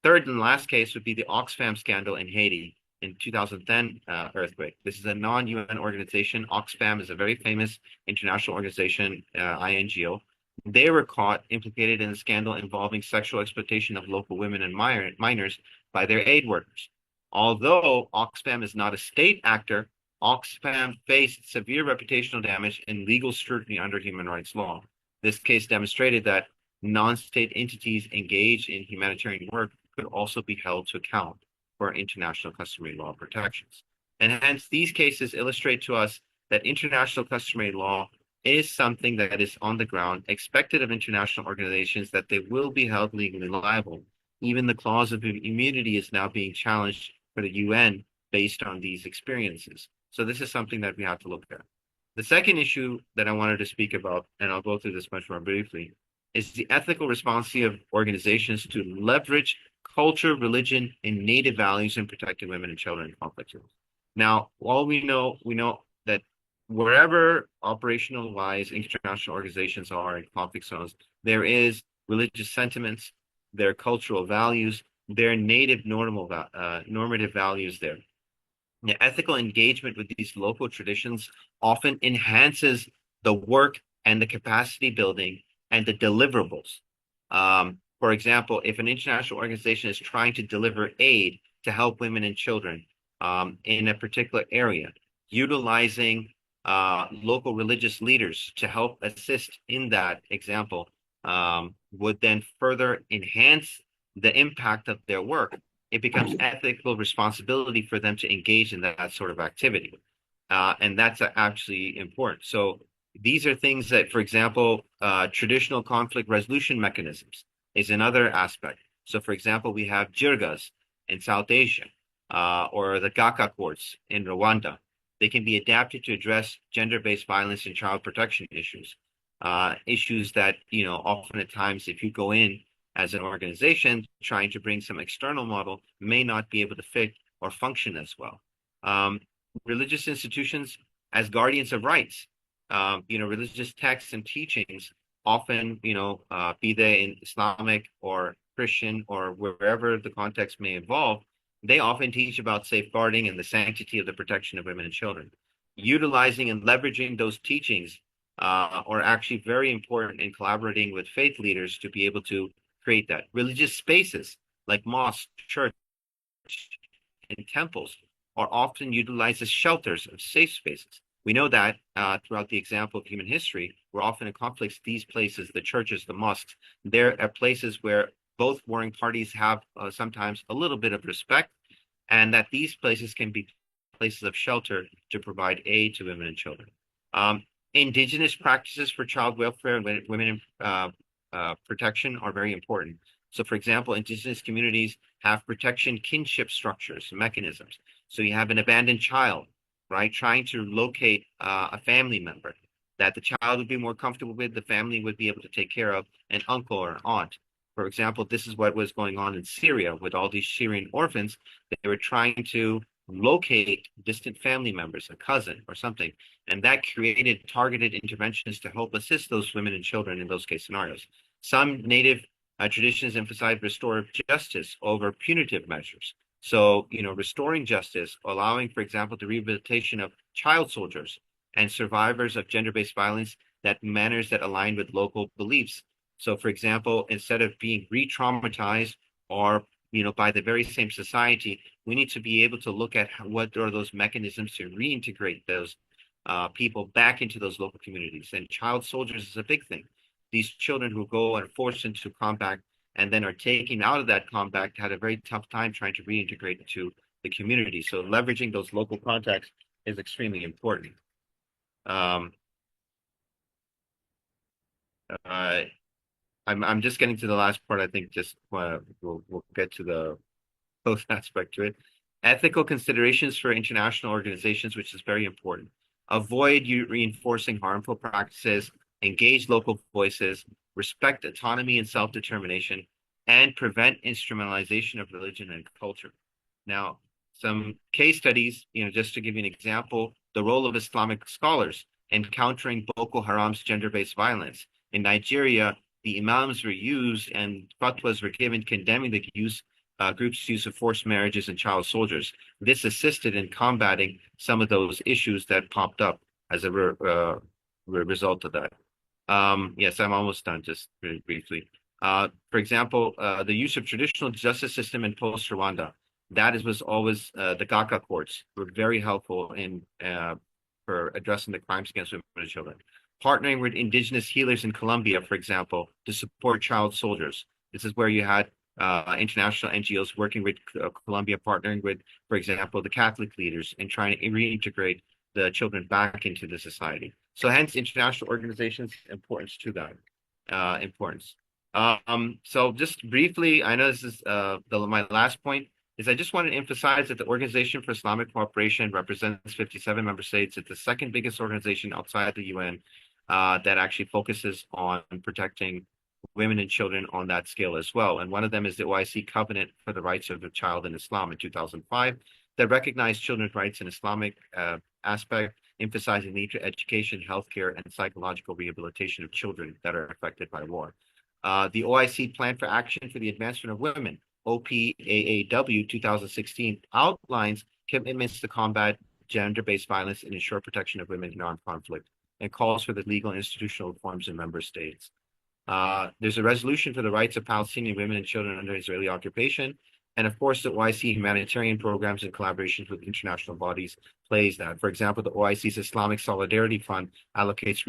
Third and last case would be the Oxfam scandal in Haiti in 2010 earthquake. This is a non-UN organization. Oxfam is a very famous international organization, INGO. They were caught implicated in a scandal involving sexual exploitation of local women and minors by their aid workers. Although Oxfam is not a state actor, Oxfam faced severe reputational damage and legal scrutiny under human rights law. This case demonstrated that non-state entities engaged in humanitarian work could also be held to account for international customary law protections. And hence, these cases illustrate to us that international customary law is something that is on the ground, expected of international organizations, that they will be held legally liable. Even the clause of immunity is now being challenged for the UN based on these experiences. So this is something that we have to look at. The second issue that I wanted to speak about, and I'll go through this much more briefly, is the ethical responsibility of organizations to leverage culture, religion, and native values in protecting women and children in conflict zones. Now, all we know that wherever operational-wise international organizations are in conflict zones, there is religious sentiments, their cultural values, their native normative values there. The ethical engagement with these local traditions often enhances the work and the capacity building and the deliverables. For example, if an international organization is trying to deliver aid to help women and children in a particular area, utilizing local religious leaders to help assist in that example would then further enhance the impact of their work. It becomes ethical responsibility for them to engage in that sort of activity. And that's actually important. So these are things that, for example, traditional conflict resolution mechanisms is another aspect. So, for example, we have jirgas in South Asia, or the Gaka courts in Rwanda. They can be adapted to address gender-based violence and child protection issues. Issues that, often at times, if you go in as an organization trying to bring some external model, may not be able to fit or function as well. Religious institutions as guardians of rights, religious texts and teachings often, be they in Islamic or Christian or wherever the context may involve, they often teach about safeguarding and the sanctity of the protection of women and children. Utilizing and leveraging those teachings are actually very important in collaborating with faith leaders to be able to create that. Religious spaces like mosques, church, and temples are often utilized as shelters of safe spaces. We know that throughout the example of human history, where often in conflicts, these places, the churches, the mosques, there are places where both warring parties have sometimes a little bit of respect, and that these places can be places of shelter to provide aid to women and children. Indigenous practices for child welfare and women protection are very important. So, for example, indigenous communities have protection kinship structures, mechanisms. So you have an abandoned child, right, trying to locate a family member that the child would be more comfortable with, the family would be able to take care of, an uncle or an aunt. For example, this is what was going on in Syria with all these Syrian orphans. They were trying to locate distant family members, a cousin or something, and that created targeted interventions to help assist those women and children in those case scenarios. Some native traditions emphasize restorative justice over punitive measures. So, restoring justice, allowing, for example, the rehabilitation of child soldiers and survivors of gender-based violence, that manners that align with local beliefs. So, for example, instead of being re-traumatized or, by the very same society, we need to be able to look at what are those mechanisms to reintegrate those people back into those local communities. And child soldiers is a big thing. These children who go and are forced into combat and then are taken out of that combat had a very tough time trying to reintegrate into the community. So leveraging those local contacts is extremely important. I'm just getting to the last part. I think just we'll get to the post aspect to it. Ethical considerations for international organizations, which is very important. Avoid reinforcing harmful practices, engage local voices, respect autonomy and self-determination, and prevent instrumentalization of religion and culture. Now, some case studies, just to give you an example, the role of Islamic scholars in countering Boko Haram's gender-based violence. In Nigeria, the imams were used and fatwas were given condemning the group's use of forced marriages and child soldiers. This assisted in combating some of those issues that popped up as a result of that. Yes, I'm almost done, just very briefly. For example, the use of traditional justice system in post-Rwanda, was always the GACA courts were very helpful in for addressing the crimes against women and children. Partnering with indigenous healers in Colombia, for example, to support child soldiers. This is where you had international NGOs working with Colombia, partnering with, for example, the Catholic leaders and trying to reintegrate the children back into the society. So hence international organizations' importance to that. So just briefly, I know this is my last point, is I just want to emphasize that the Organization for Islamic Cooperation represents 57 member states. It's the second biggest organization outside the UN that actually focuses on protecting women and children on that scale as well. And one of them is the OIC Covenant for the Rights of the Child in Islam in 2005 that recognized children's rights in Islamic aspect, emphasizing the need for education, healthcare, and psychological rehabilitation of children that are affected by war. The OIC Plan for Action for the Advancement of Women, OPAAW 2016, outlines commitments to combat gender-based violence and ensure protection of women in armed conflict, and calls for the legal and institutional reforms in member states. There's a resolution for the rights of Palestinian women and children under Israeli occupation. And of course, the OIC humanitarian programs and collaborations with international bodies plays that. For example, the OIC's Islamic Solidarity Fund allocates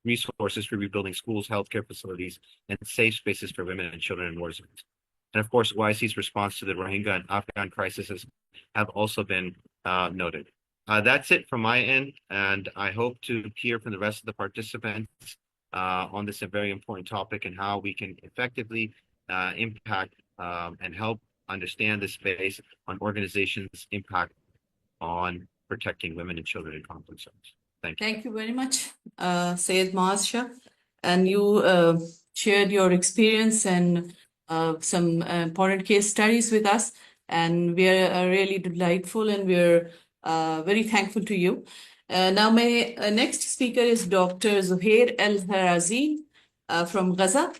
resources for rebuilding schools, healthcare facilities, and safe spaces for women and children in war zones. And of course, OIC's response to the Rohingya and Afghan crises have also been noted. That's it from my end, and I hope to hear from the rest of the participants on this very important topic and how we can effectively impact and help understand the space on organizations' impact on protecting women and children in conflict zones. Thank you. Thank you very much, Syed Muaz Shah. And you shared your experience and some important case studies with us. And we are really delightful and we're very thankful to you. Now, my next speaker is Dr. Zohair Al-Harazeen from Gaza.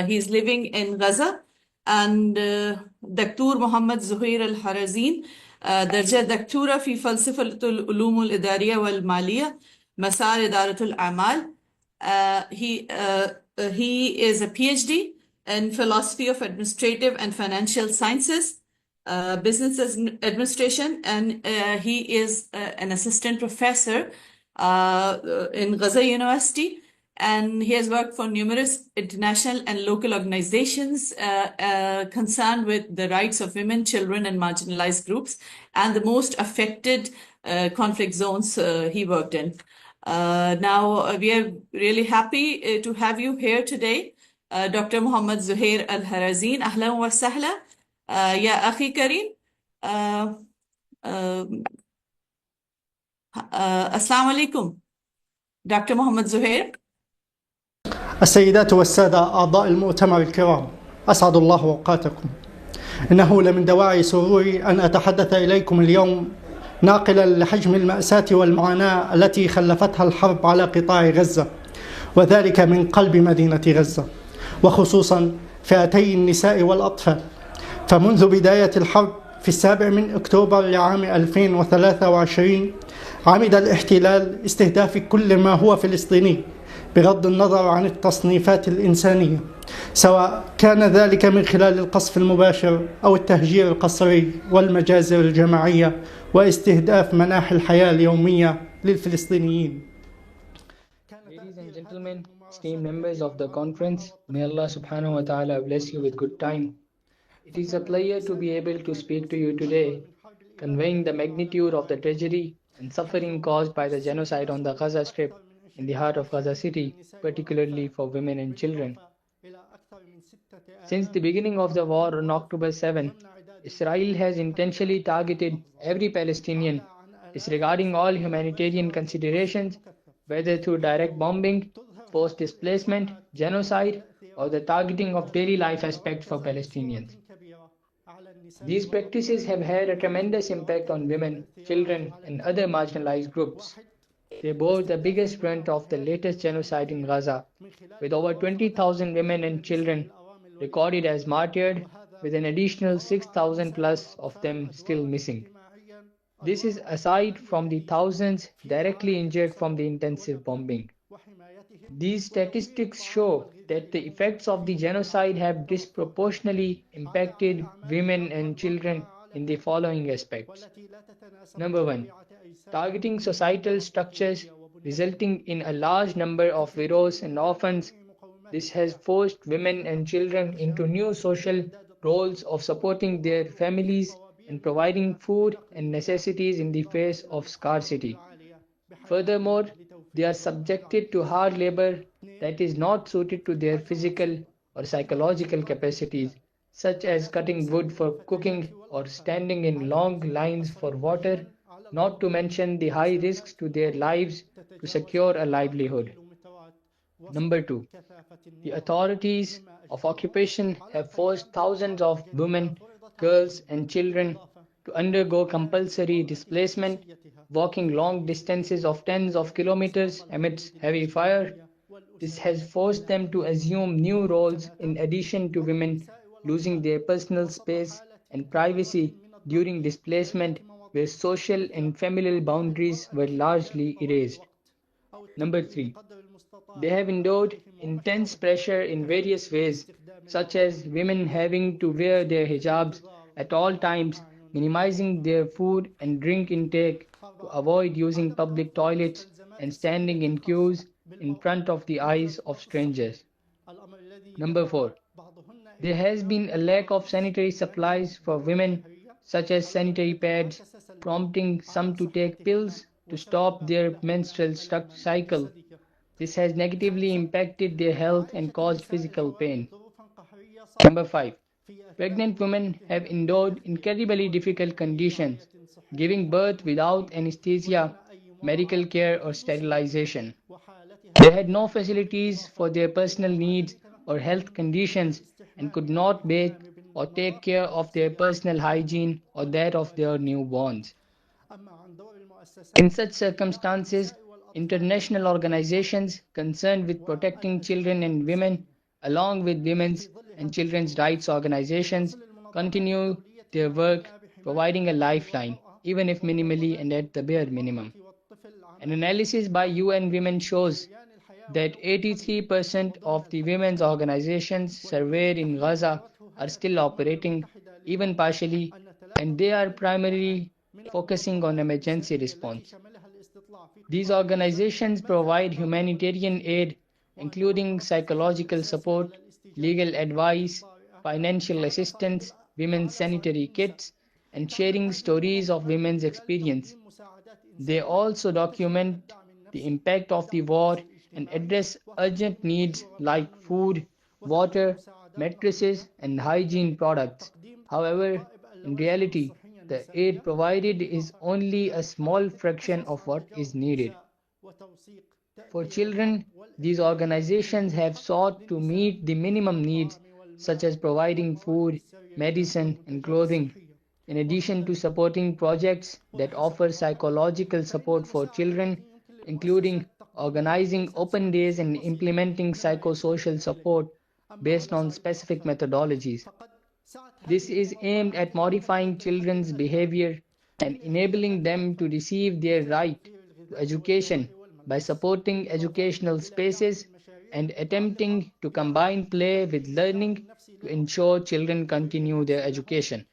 He's living in Gaza. And Dr. Mohammad Zohair Al-Harazeen درجة دكتورة في فلسفة العلوم الإدارية والمالية مسار إدارة الأعمال. He is a PhD in philosophy of administrative and financial sciences, business administration, and he is an assistant professor in Gaza University. And he has worked for numerous international and local organizations concerned with the rights of women, children, and marginalized groups, and the most affected conflict zones he worked in. Now, we are really happy to have you here today, Dr. Mohammad Zohair Al-Harazeen. Ahlan wa sahla. Ya akhi Kareem. Assalamu alaikum. Dr. Mohammad Zohair. السيدات والسادة أعضاء المؤتمر الكرام، أسعد الله أوقاتكم. إنه لمن دواعي سروري أن أتحدث إليكم اليوم ناقلا لحجم المأساة والمعاناة التي خلفتها الحرب على قطاع غزة، وذلك من قلب مدينة غزة، وخصوصا فئتي النساء والأطفال. فمنذ بداية الحرب في 7 أكتوبر لعام 2023 عمد الاحتلال استهداف كل ما هو فلسطيني بغض النظر عن التصنيفات الإنسانية، سواء كان ذلك من خلال القصف المباشر أو التهجير القسري والمجازر الجماعية واستهداف مناحي الحياة اليومية للفلسطينيين. Ladies and gentlemen, esteemed members of the conference, may Allah subhanahu wa ta'ala bless you with good time. It is a pleasure to be able to speak to you today, conveying the magnitude of the tragedy and suffering caused by the genocide on the Gaza Strip in the heart of Gaza City, particularly for women and children. Since the beginning of the war on October 7, Israel has intentionally targeted every Palestinian, disregarding all humanitarian considerations, whether through direct bombing, forced displacement, genocide, or the targeting of daily life aspects for Palestinians. These practices have had a tremendous impact on women, children, and other marginalized groups. They bore the biggest brunt of the latest genocide in Gaza, with over 20,000 women and children recorded as martyred, with an additional 6,000 plus of them still missing. This is aside from the thousands directly injured from the intensive bombing. These statistics show that the effects of the genocide have disproportionately impacted women and children in the following aspects. Number 1. Targeting societal structures, resulting in a large number of widows and orphans. This has forced women and children into new social roles of supporting their families and providing food and necessities in the face of scarcity. Furthermore, they are subjected to hard labor that is not suited to their physical or psychological capacities, such as cutting wood for cooking or standing in long lines for water, not to mention the high risks to their lives to secure a livelihood. Number 2. The authorities of occupation have forced thousands of women, girls, and children to undergo compulsory displacement, walking long distances of tens of kilometers amidst heavy fire. This has forced them to assume new roles in addition to women losing their personal space and privacy during displacement, where social and familial boundaries were largely erased. Number 3. They have endured intense pressure in various ways, such as women having to wear their hijabs at all times, minimizing their food and drink intake to avoid using public toilets and standing in queues in front of the eyes of strangers. Number 4. There has been a lack of sanitary supplies for women, such as sanitary pads, prompting some to take pills to stop their menstrual cycle. This has negatively impacted their health and caused physical pain. Number 5. Pregnant women have endured incredibly difficult conditions, giving birth without anesthesia, medical care, or sterilization. They had no facilities for their personal needs or health conditions and could not bathe or take care of their personal hygiene or that of their newborns. In such circumstances, international organizations concerned with protecting children and women, along with women's and children's rights organizations, continue their work, providing a lifeline, even if minimally and at the bare minimum. An analysis by UN Women shows that 83% of the women's organizations surveyed in Gaza are still operating, even partially, and they are primarily focusing on emergency response. These organizations provide humanitarian aid, including psychological support, legal advice, financial assistance, women's sanitary kits, and sharing stories of women's experience. They also document the impact of the war and address urgent needs like food, water, mattresses, and hygiene products. However, in reality, the aid provided is only a small fraction of what is needed. For children, these organizations have sought to meet the minimum needs, such as providing food, medicine, and clothing, in addition to supporting projects that offer psychological support for children, including organizing open days and implementing psychosocial support based on specific methodologies. This is aimed at modifying children's behavior and enabling them to receive their right to education by supporting educational spaces and attempting to combine play with learning to ensure children continue their education.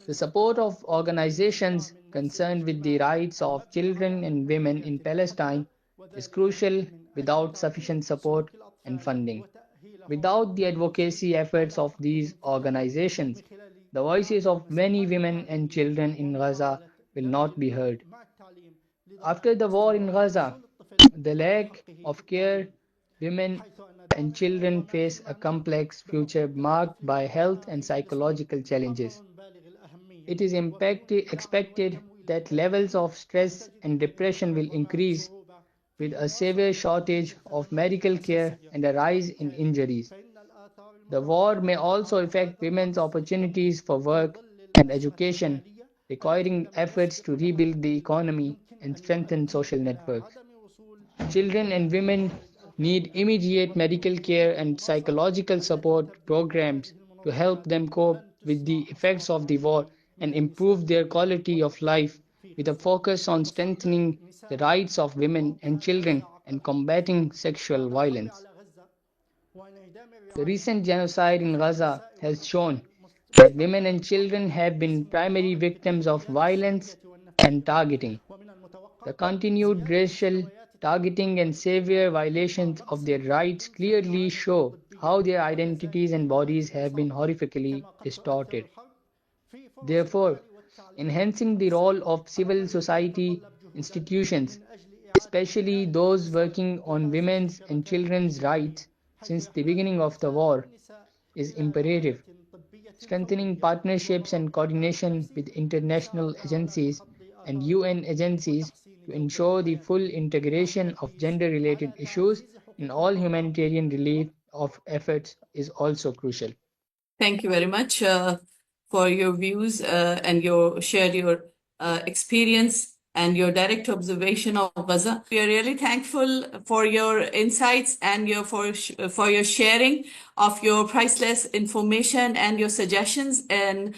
The support of organizations concerned with the rights of children and women in Palestine is crucial without sufficient support and funding. Without the advocacy efforts of these organizations, the voices of many women and children in Gaza will not be heard. After the war in Gaza, the lack of care, women and children face a complex future marked by health and psychological challenges. It is expected that levels of stress and depression will increase with a severe shortage of medical care and a rise in injuries. The war may also affect women's opportunities for work and education, requiring efforts to rebuild the economy and strengthen social networks. Children and women need immediate medical care and psychological support programs to help them cope with the effects of the war and improve their quality of life, with a focus on strengthening the rights of women and children and combating sexual violence. The recent genocide in Gaza has shown that women and children have been primary victims of violence and targeting. The continued racial targeting and severe violations of their rights clearly show how their identities and bodies have been horrifically distorted. Therefore, enhancing the role of civil society institutions, especially those working on women's and children's rights since the beginning of the war, is imperative. Strengthening partnerships and coordination with international agencies and UN agencies to ensure the full integration of gender-related issues in all humanitarian relief of efforts is also crucial. Thank you very much for your views and your experience and your direct observation of Gaza. We are really thankful for your insights and for your sharing of your priceless information and your suggestions and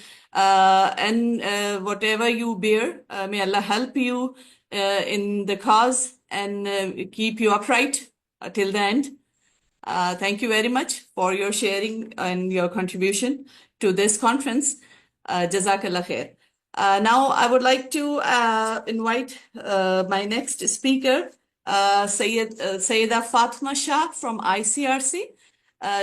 whatever you bear. May Allah help you in the cause and keep you upright till the end. Thank you very much for your sharing and your contribution to this conference. Jazakallah khair. Now I would like to invite my next speaker, Syeda Fatima Shah from ICRC.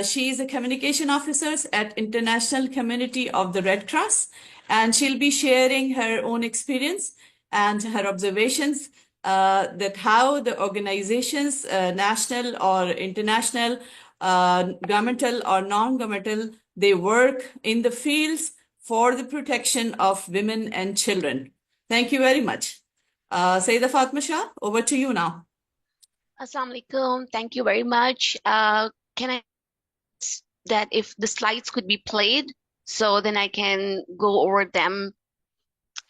She is a communication officer at International Community of the Red Cross, and she'll be sharing her own experience and her observations that how the organizations, national or international, governmental or non-governmental, they work in the fields for the protection of women and children. Thank you very much. Syeda Fatima Shah, over to you now. Assalamu alaikum. Thank you very much. Can I ask that if the slides could be played so then I can go over them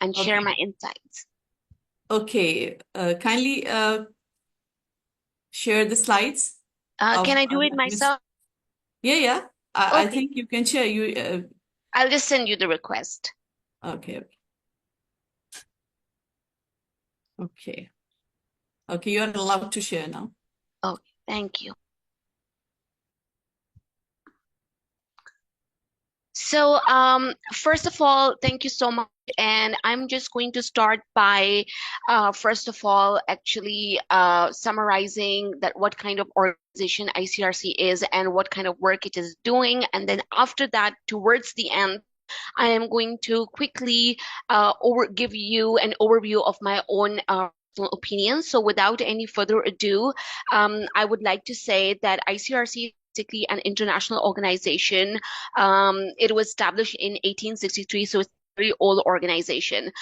and share my insights? Okay, kindly share the slides. Can I do it myself? Yeah. Okay. I think you can share. I'll just send you the request. Okay, you're allowed to share now. Okay, thank you. So, first of all, thank you so much. And I'm just going to start by, first of all, actually summarizing that what kind of organization ICRC is and what kind of work it is doing. And then after that, towards the end, I am going to quickly give you an overview of my own opinion. So without any further ado, I would like to say that ICRC is basically an international organization. It was established in 1863, so it's a very old organization.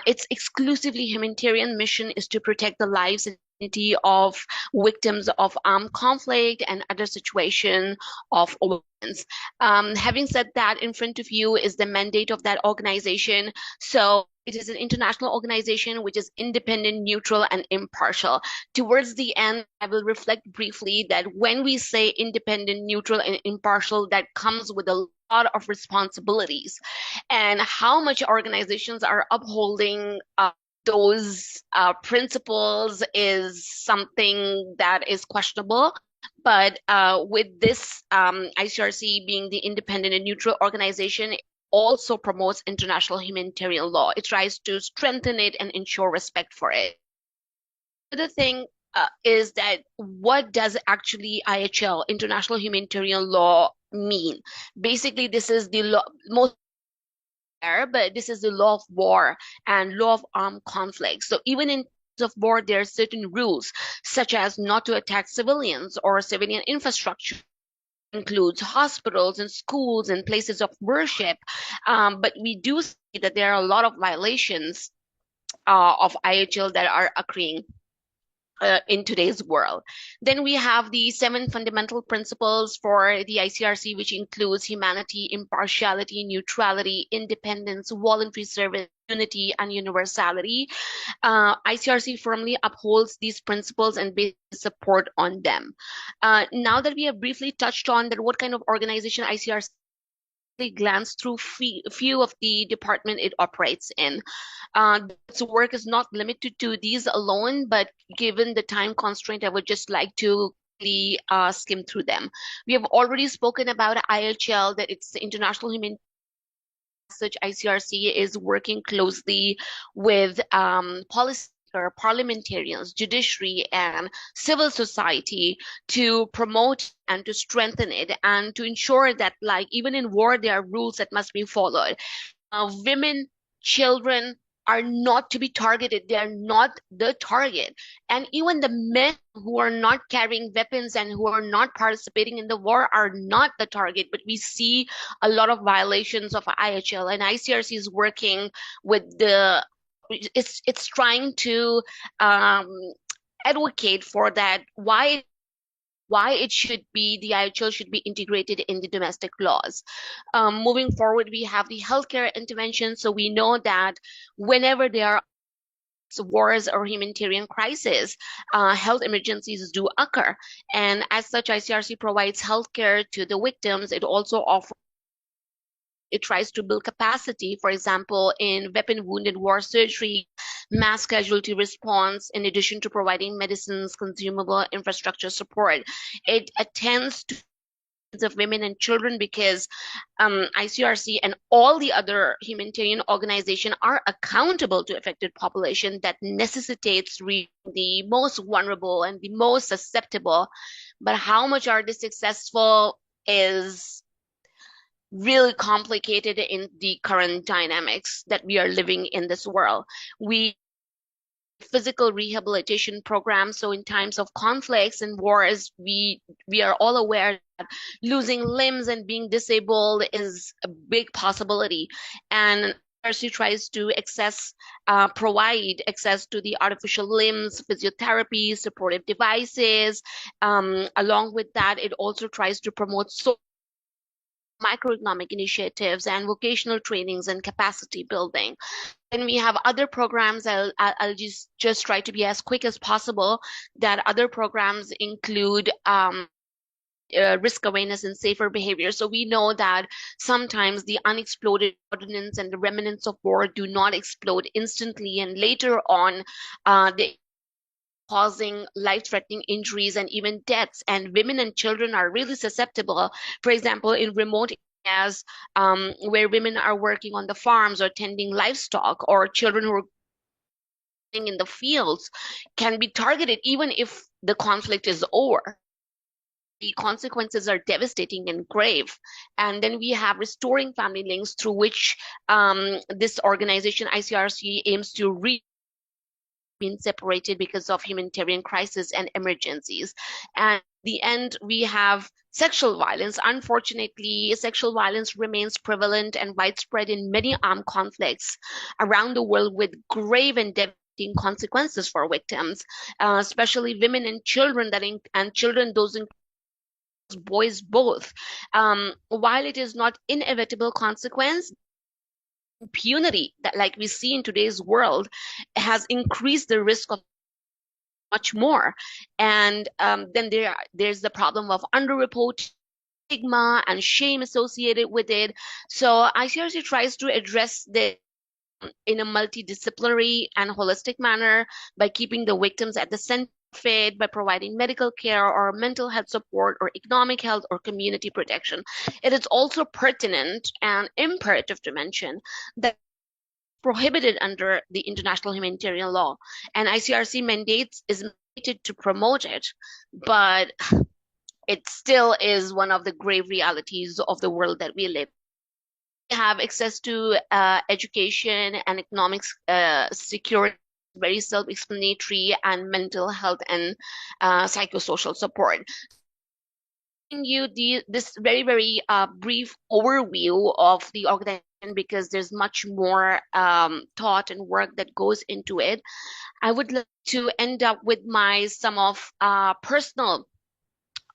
Its exclusively humanitarian mission is to protect the lives and dignity of victims of armed conflict and other situations of violence. Having said that, in front of you is the mandate of that organization. So it is an international organization which is independent, neutral, and impartial. Towards the end, I will reflect briefly that when we say independent, neutral, and impartial, that comes with a lot of responsibilities. And how much organizations are upholding those principles is something that is questionable. But with this ICRC being the independent and neutral organization, also promotes international humanitarian law. It tries to strengthen it and ensure respect for it. The other thing is that what does actually IHL, international humanitarian law, mean? Basically, this is the law, most but this is the law of war and law of armed conflict. So even in of war, there are certain rules, such as not to attack civilians or civilian infrastructure. Includes hospitals and schools and places of worship. But we do see that there are a lot of violations of IHL that are occurring in today's world. Then we have the 7 fundamental principles for the ICRC, which includes humanity, impartiality, neutrality, independence, voluntary service, unity, and universality. ICRC firmly upholds these principles and bases support on them. Now that we have briefly touched on that, what kind of organization ICRC glance through few of the department it operates in. Its work is not limited to these alone, but given the time constraint, I would just like to skim through them. We have already spoken about IHL, that it's the International Humanitarian. Such ICRC is working closely with policy parliamentarians, judiciary, and civil society to promote and to strengthen it and to ensure that, like, even in war, there are rules that must be followed. Women, children are not to be targeted. They are not the target. And even the men who are not carrying weapons and who are not participating in the war are not the target. But we see a lot of violations of IHL, and ICRC is working with the it's trying to advocate for that, why it should be, the IHL should be integrated in the domestic laws. Moving forward, we have the healthcare intervention. So we know that whenever there are wars or humanitarian crises, health emergencies do occur. And as such, ICRC provides healthcare to the victims. It also offers It tries to build capacity, for example, in weapon wounded war surgery, mass casualty response, in addition to providing medicines, consumable infrastructure support. It attends to of women and children because ICRC and all the other humanitarian organizations are accountable to affected population that necessitates the most vulnerable and the most susceptible. But how much are they successful is really complicated in the current dynamics that we are living in this world. We physical rehabilitation programs. So in times of conflicts and wars, we are all aware that losing limbs and being disabled is a big possibility. And ICRC tries to provide access to the artificial limbs, physiotherapy, supportive devices. Along with that, it also tries to promote microeconomic initiatives and vocational trainings and capacity building. And we have other programs. I'll just try to be as quick as possible. That other programs include risk awareness and safer behavior. So we know that sometimes the unexploded ordnance and the remnants of war do not explode instantly, and later on they causing life-threatening injuries and even deaths. And women and children are really susceptible. For example, in remote areas where women are working on the farms or tending livestock, or children who are in the fields can be targeted even if the conflict is over. The consequences are devastating and grave. And then we have restoring family links, through which this organization ICRC aims to been separated because of humanitarian crisis and emergencies. And the end, we have sexual violence. Unfortunately, sexual violence remains prevalent and widespread in many armed conflicts around the world, with grave and devastating consequences for victims, especially women and children. Those include boys both. While it is not inevitable consequence, impunity that, like we see in today's world, has increased the risk of much more. And then there's the problem of underreporting, stigma and shame associated with it. So ICRC tries to address this in a multidisciplinary and holistic manner by keeping the victims at the center fed by providing medical care or mental health support or economic health or community protection. It is also pertinent and imperative to mention that prohibited under the international humanitarian law, and ICRC mandates is mandated to promote it, but it still is one of the grave realities of the world that we live. We have access to education and economic security, very self-explanatory, and mental health and psychosocial support. You this very brief overview of the organization, because there's much more thought and work that goes into it. I would like to end up with some of personal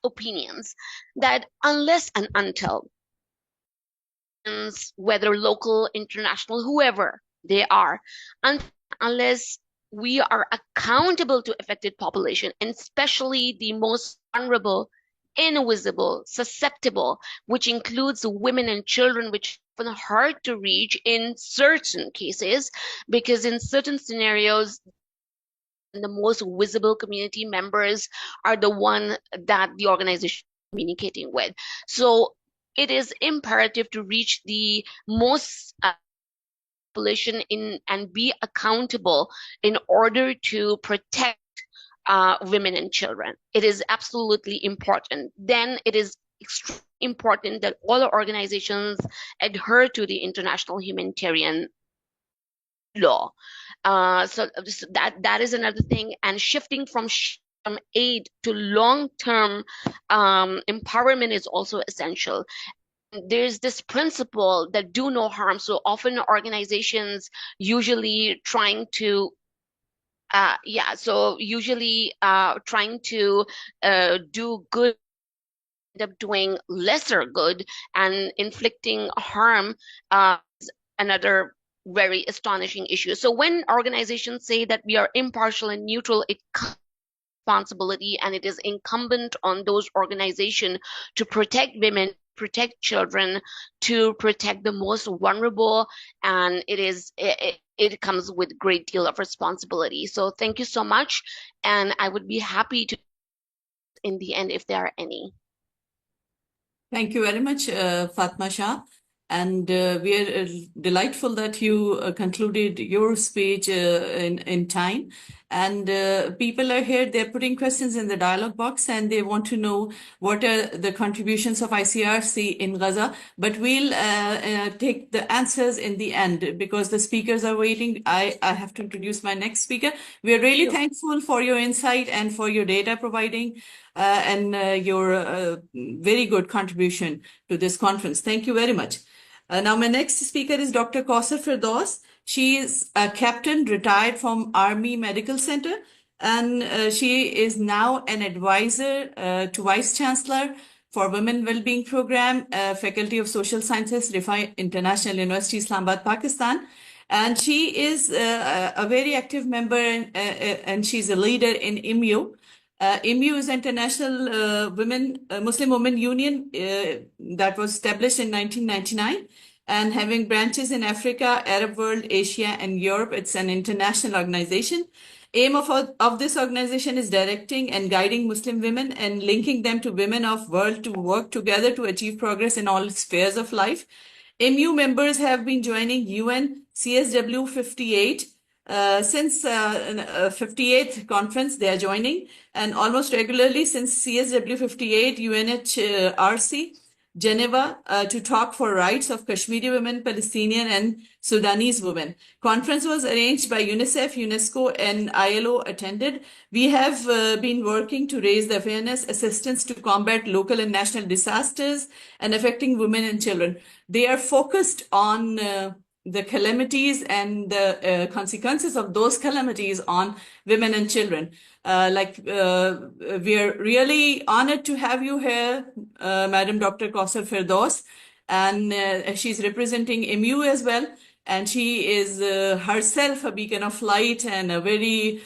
opinions that unless and until, whether local, international, whoever they are, unless we are accountable to affected population, and especially the most vulnerable, invisible, susceptible, which includes women and children, which are often hard to reach in certain cases, because in certain scenarios, the most visible community members are the one that the organization is communicating with. So it is imperative to reach the most population and be accountable in order to protect women and children. It is absolutely important. Then it is extremely important that all organizations adhere to the international humanitarian law. So that is another thing. And shifting from aid to long-term empowerment is also essential. There's this principle that do no harm. So often organizations usually trying to trying to do good, end up doing lesser good, and inflicting harm is another very astonishing issue. So when organizations say that we are impartial and neutral, it comes responsibility, and it is incumbent on those organizations to protect women, protect children, to protect the most vulnerable, and it comes with a great deal of responsibility. So thank you so much, and I would be happy to in the end if there are any. Thank you very much, Fatima Shah. And we are delightful that you concluded your speech in time. And people are here, they're putting questions in the dialogue box, and they want to know what are the contributions of ICRC in Gaza. But we'll take the answers in the end because the speakers are waiting. I have to introduce my next speaker. We are really thankful for your insight and for your data providing and your very good contribution to this conference. Thank you very much. Now, my next speaker is Dr. Kouser Firdous. She is a captain retired from Army Medical Center, and she is now an advisor to Vice Chancellor for Women Wellbeing Program, Faculty of Social Sciences, Rifai International University, Islamabad, Pakistan. And she is a very active member, and she's a leader in IMU. IMU is International Muslim Women Union that was established in 1999, and having branches in Africa, Arab world, Asia, and Europe. It's an international organization. Aim of this organization is directing and guiding Muslim women and linking them to women of world to work together to achieve progress in all spheres of life. IMU members have been joining UN CSW68 since 58th conference. They are joining, and almost regularly since CSW 58 UNHRC Geneva to talk for rights of Kashmiri women, Palestinian and Sudanese women. Conference was arranged by UNICEF, UNESCO, and ILO attended. We have been working to raise the awareness, assistance to combat local and national disasters and affecting women and children. They are focused on the calamities and the consequences of those calamities on women and children. We are really honored to have you here, Madam Dr. Kouser Firdous, and she's representing IMU as well. And she is herself a beacon of light and a very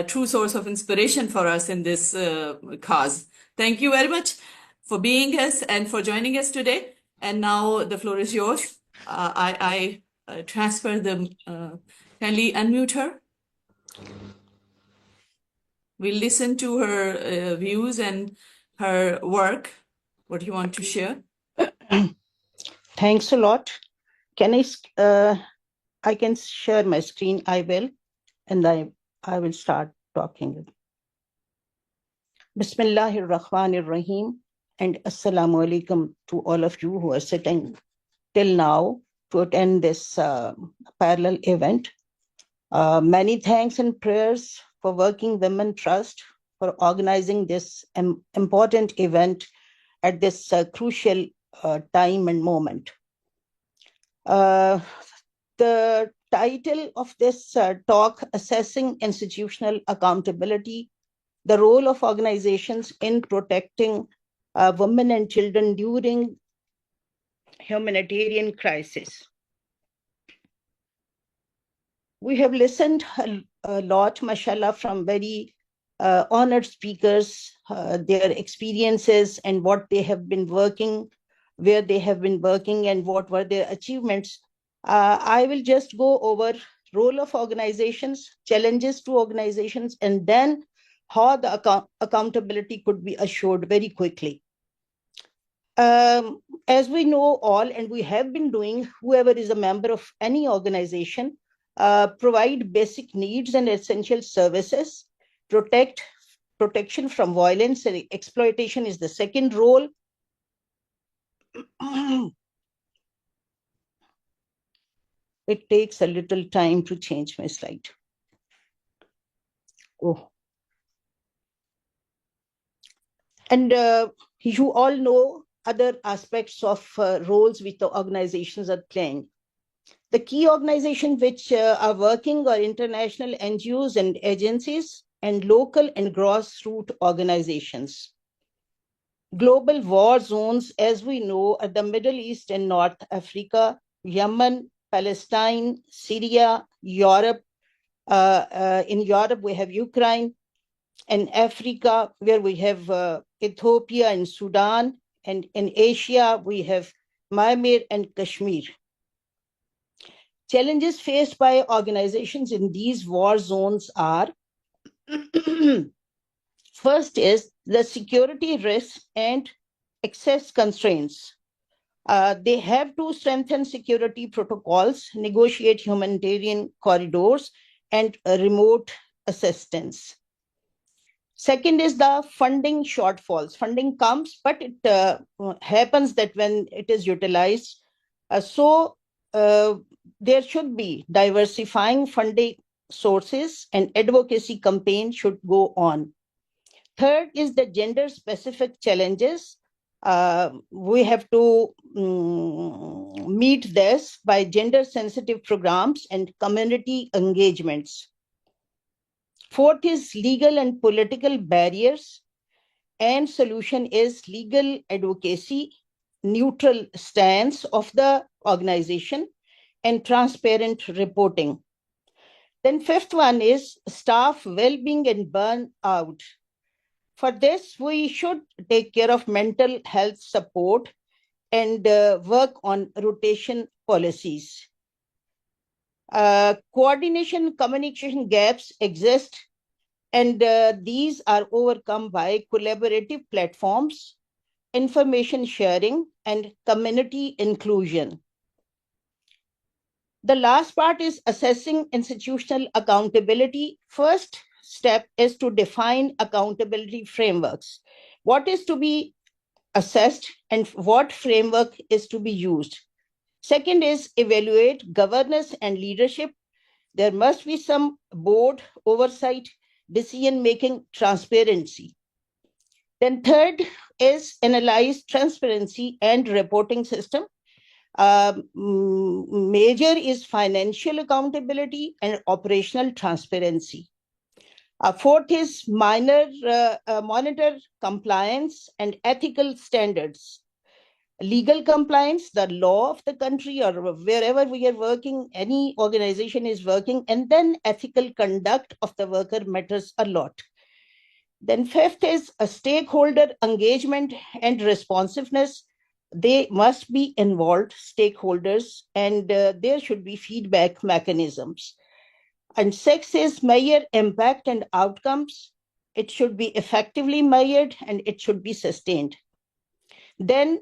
true source of inspiration for us in this cause. Thank you very much for being us and for joining us today. And now the floor is yours. I transfer the, kindly unmute her. We'll listen to her views and her work. What do you want to share? Thanks a lot. I can share my screen, I will, and I will start talking. Bismillahir Rahmanir Rahim, and Assalamu Alaikum to all of you who are sitting till now to attend this parallel event. Many thanks and prayers for Working Women Trust for organizing this important event at this crucial time and moment. The title of this talk, Assessing Institutional Accountability, the Role of Organizations in Protecting Women and Children During Humanitarian Crisis. We have listened a lot, mashallah, from very honored speakers, their experiences and what they have been working, where they have been working and what were their achievements. I will just go over role of organizations, challenges to organizations, and then how the accountability could be assured very quickly. As we know all, and we have been doing, whoever is a member of any organization, provide basic needs and essential services, protection from violence and exploitation is the second role. It takes a little time to change my slide. Oh. And you all know other aspects of roles which the organizations are playing. The key organizations which are working are international NGOs and agencies and local and grassroots organizations. Global war zones, as we know, are the Middle East and North Africa, Yemen, Palestine, Syria, Europe. In Europe, we have Ukraine, and Africa, where we have Ethiopia and Sudan, and in Asia, we have Myanmar and Kashmir. Challenges faced by organizations in these war zones are, first is the security risks and access constraints. They have to strengthen security protocols, negotiate humanitarian corridors, and remote assistance. Second is the funding shortfalls. Funding comes, but it happens that when it is utilized, there should be diversifying funding sources and advocacy campaign should go on. Third is the gender-specific challenges. We have to meet this by gender-sensitive programs and community engagements. Fourth is legal and political barriers, and solution is legal advocacy, neutral stance of the organization, and transparent reporting. Then fifth one is staff well-being and burnout. For this, we should take care of mental health support and work on rotation policies. Coordination communication gaps exist, and these are overcome by collaborative platforms, information sharing, and community inclusion. The last part is assessing institutional accountability. First step is to define accountability frameworks. What is to be assessed and what framework is to be used. Second is evaluate governance and leadership. There must be some board oversight, decision-making, transparency. Then third is analyze transparency and reporting system. Major is financial accountability and operational transparency. Fourth is monitor compliance and ethical standards. Legal compliance, the law of the country or wherever we are working, any organization is working, and then ethical conduct of the worker matters a lot. Then fifth is a stakeholder engagement and responsiveness. They must be involved, stakeholders, and there should be feedback mechanisms. And sixth is measure impact and outcomes. it should be effectively measured, and it should be sustained. Then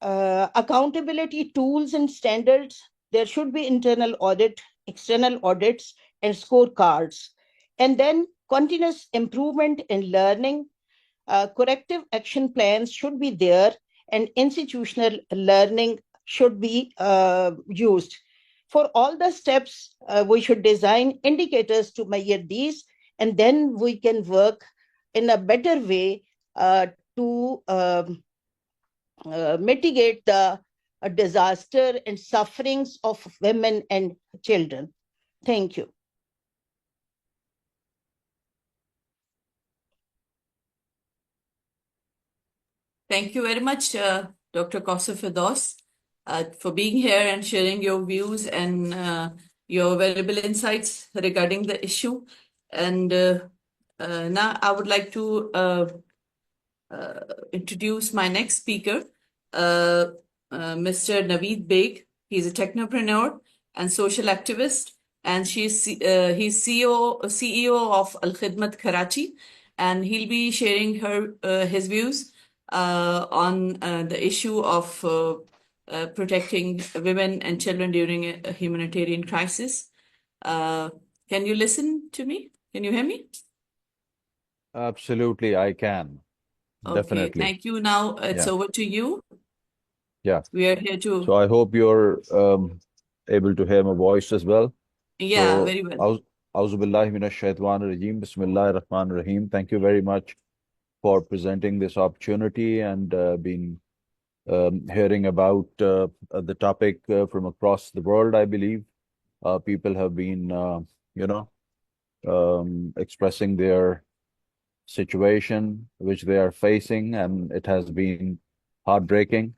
accountability tools and standards. There should be internal audit, external audits, and scorecards. And then continuous improvement and learning. Corrective action plans should be there, and institutional learning should be used. For all the steps, we should design indicators to measure these, and then we can work in a better way to mitigate the disaster and sufferings of women and children. Thank you. Thank you very much, Dr. Kouser Firdous, for being here and sharing your views and your valuable insights regarding the issue. And now I would like to introduce my next speaker, Mr. Naveed Baig. He's a technopreneur and social activist, and he's CEO of Al Khidmat Karachi, and he'll be sharing his views on the issue of protecting women and children during a humanitarian crisis. Can you listen to me? Can you hear me? Absolutely, I can. Okay, Definitely. thank you. Now it's Yeah. over to you. Yeah. We are here to. So I hope you're able to hear my voice as well. Yeah, So, very well. Auzu billahi minash shaitanir rajim. Bismillahir rahmanir rahim. Thank you very much for presenting this opportunity and being hearing about the topic from across the world. I believe people have been, expressing their situation which they are facing, and it has been heartbreaking,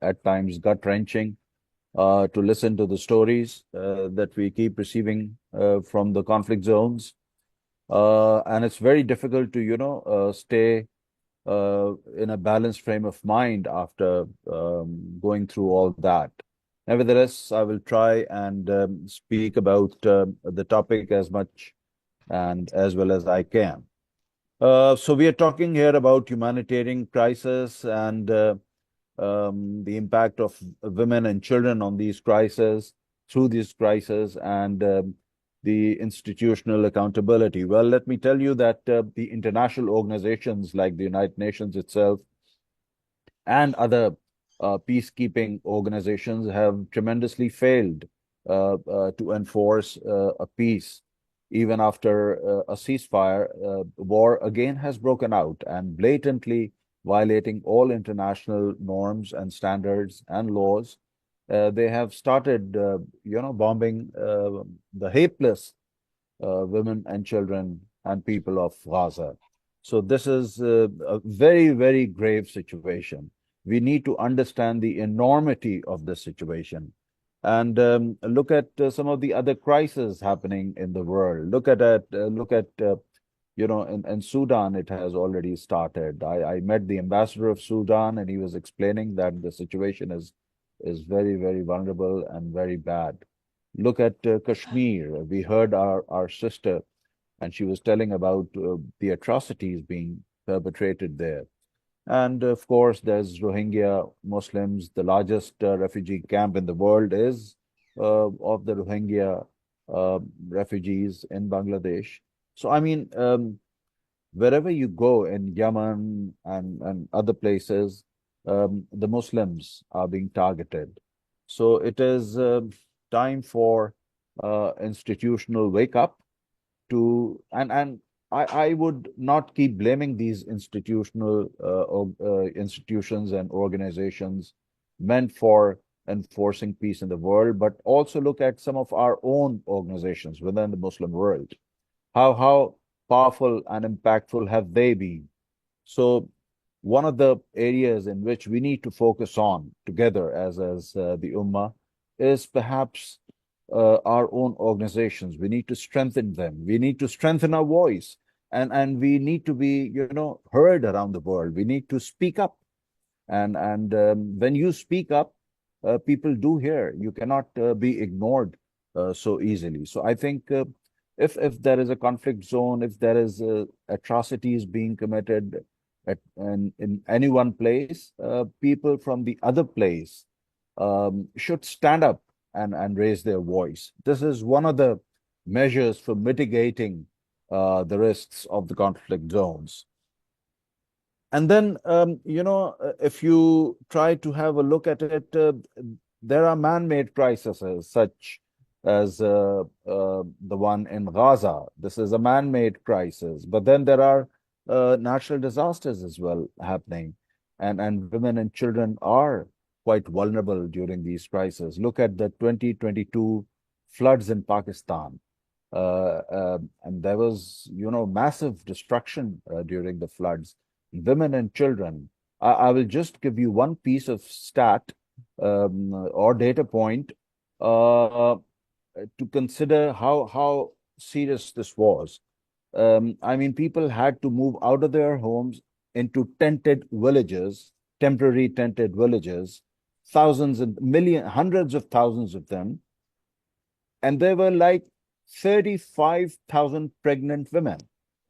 at times gut-wrenching, to listen to the stories that we keep receiving from the conflict zones. And it's very difficult to, stay in a balanced frame of mind after going through all that. Nevertheless, I will try and speak about the topic as much and as well as I can. So we are talking here about humanitarian crisis and the impact of women and children on these crises, through these crises, and the institutional accountability. Well, let me tell you that the international organizations like the United Nations itself and other peacekeeping organizations have tremendously failed to enforce a peace. Even after a ceasefire, war again has broken out and blatantly violating all international norms and standards and laws. They have started, bombing the helpless women and children and people of Gaza. So this is a very, very grave situation. We need to understand the enormity of this situation. And look at some of the other crises happening in the world. Look at in Sudan, it has already started. I met the ambassador of Sudan, and he was explaining that the situation is very, very vulnerable and very bad. Look at Kashmir. We heard our sister, and she was telling about the atrocities being perpetrated there. And of course, there's Rohingya Muslims. The largest refugee camp in the world is of the Rohingya refugees in Bangladesh. So, I mean, wherever you go in Yemen and other places, the Muslims are being targeted. So it is time for institutional wake up to, and I would not keep blaming these institutions and organizations meant for enforcing peace in the world, but also look at some of our own organizations within the Muslim world. How powerful and impactful have they been? So one of the areas in which we need to focus on together as the Ummah is perhaps our own organizations. We need to strengthen them. We need to strengthen our voice, and we need to be, heard around the world. We need to speak up, and when you speak up, people do hear. You cannot be ignored so easily. So I think if there is a conflict zone, if there is atrocities being committed in any one place, people from the other place should stand up and raise their voice. This is one of the measures for mitigating the risks of the conflict zones. And then, if you try to have a look at it, there are man-made crises such as the one in Gaza. This is a man-made crisis. But then there are natural disasters as well happening. And women and children are quite vulnerable during these crises. Look at the 2022 floods in Pakistan. And there was, massive destruction during the floods. Women and children. I will just give you one piece of stat or data point to consider how serious this was. I mean, people had to move out of their homes into tented villages, temporary tented villages, thousands and hundreds of thousands of them. And there were like 35,000 pregnant women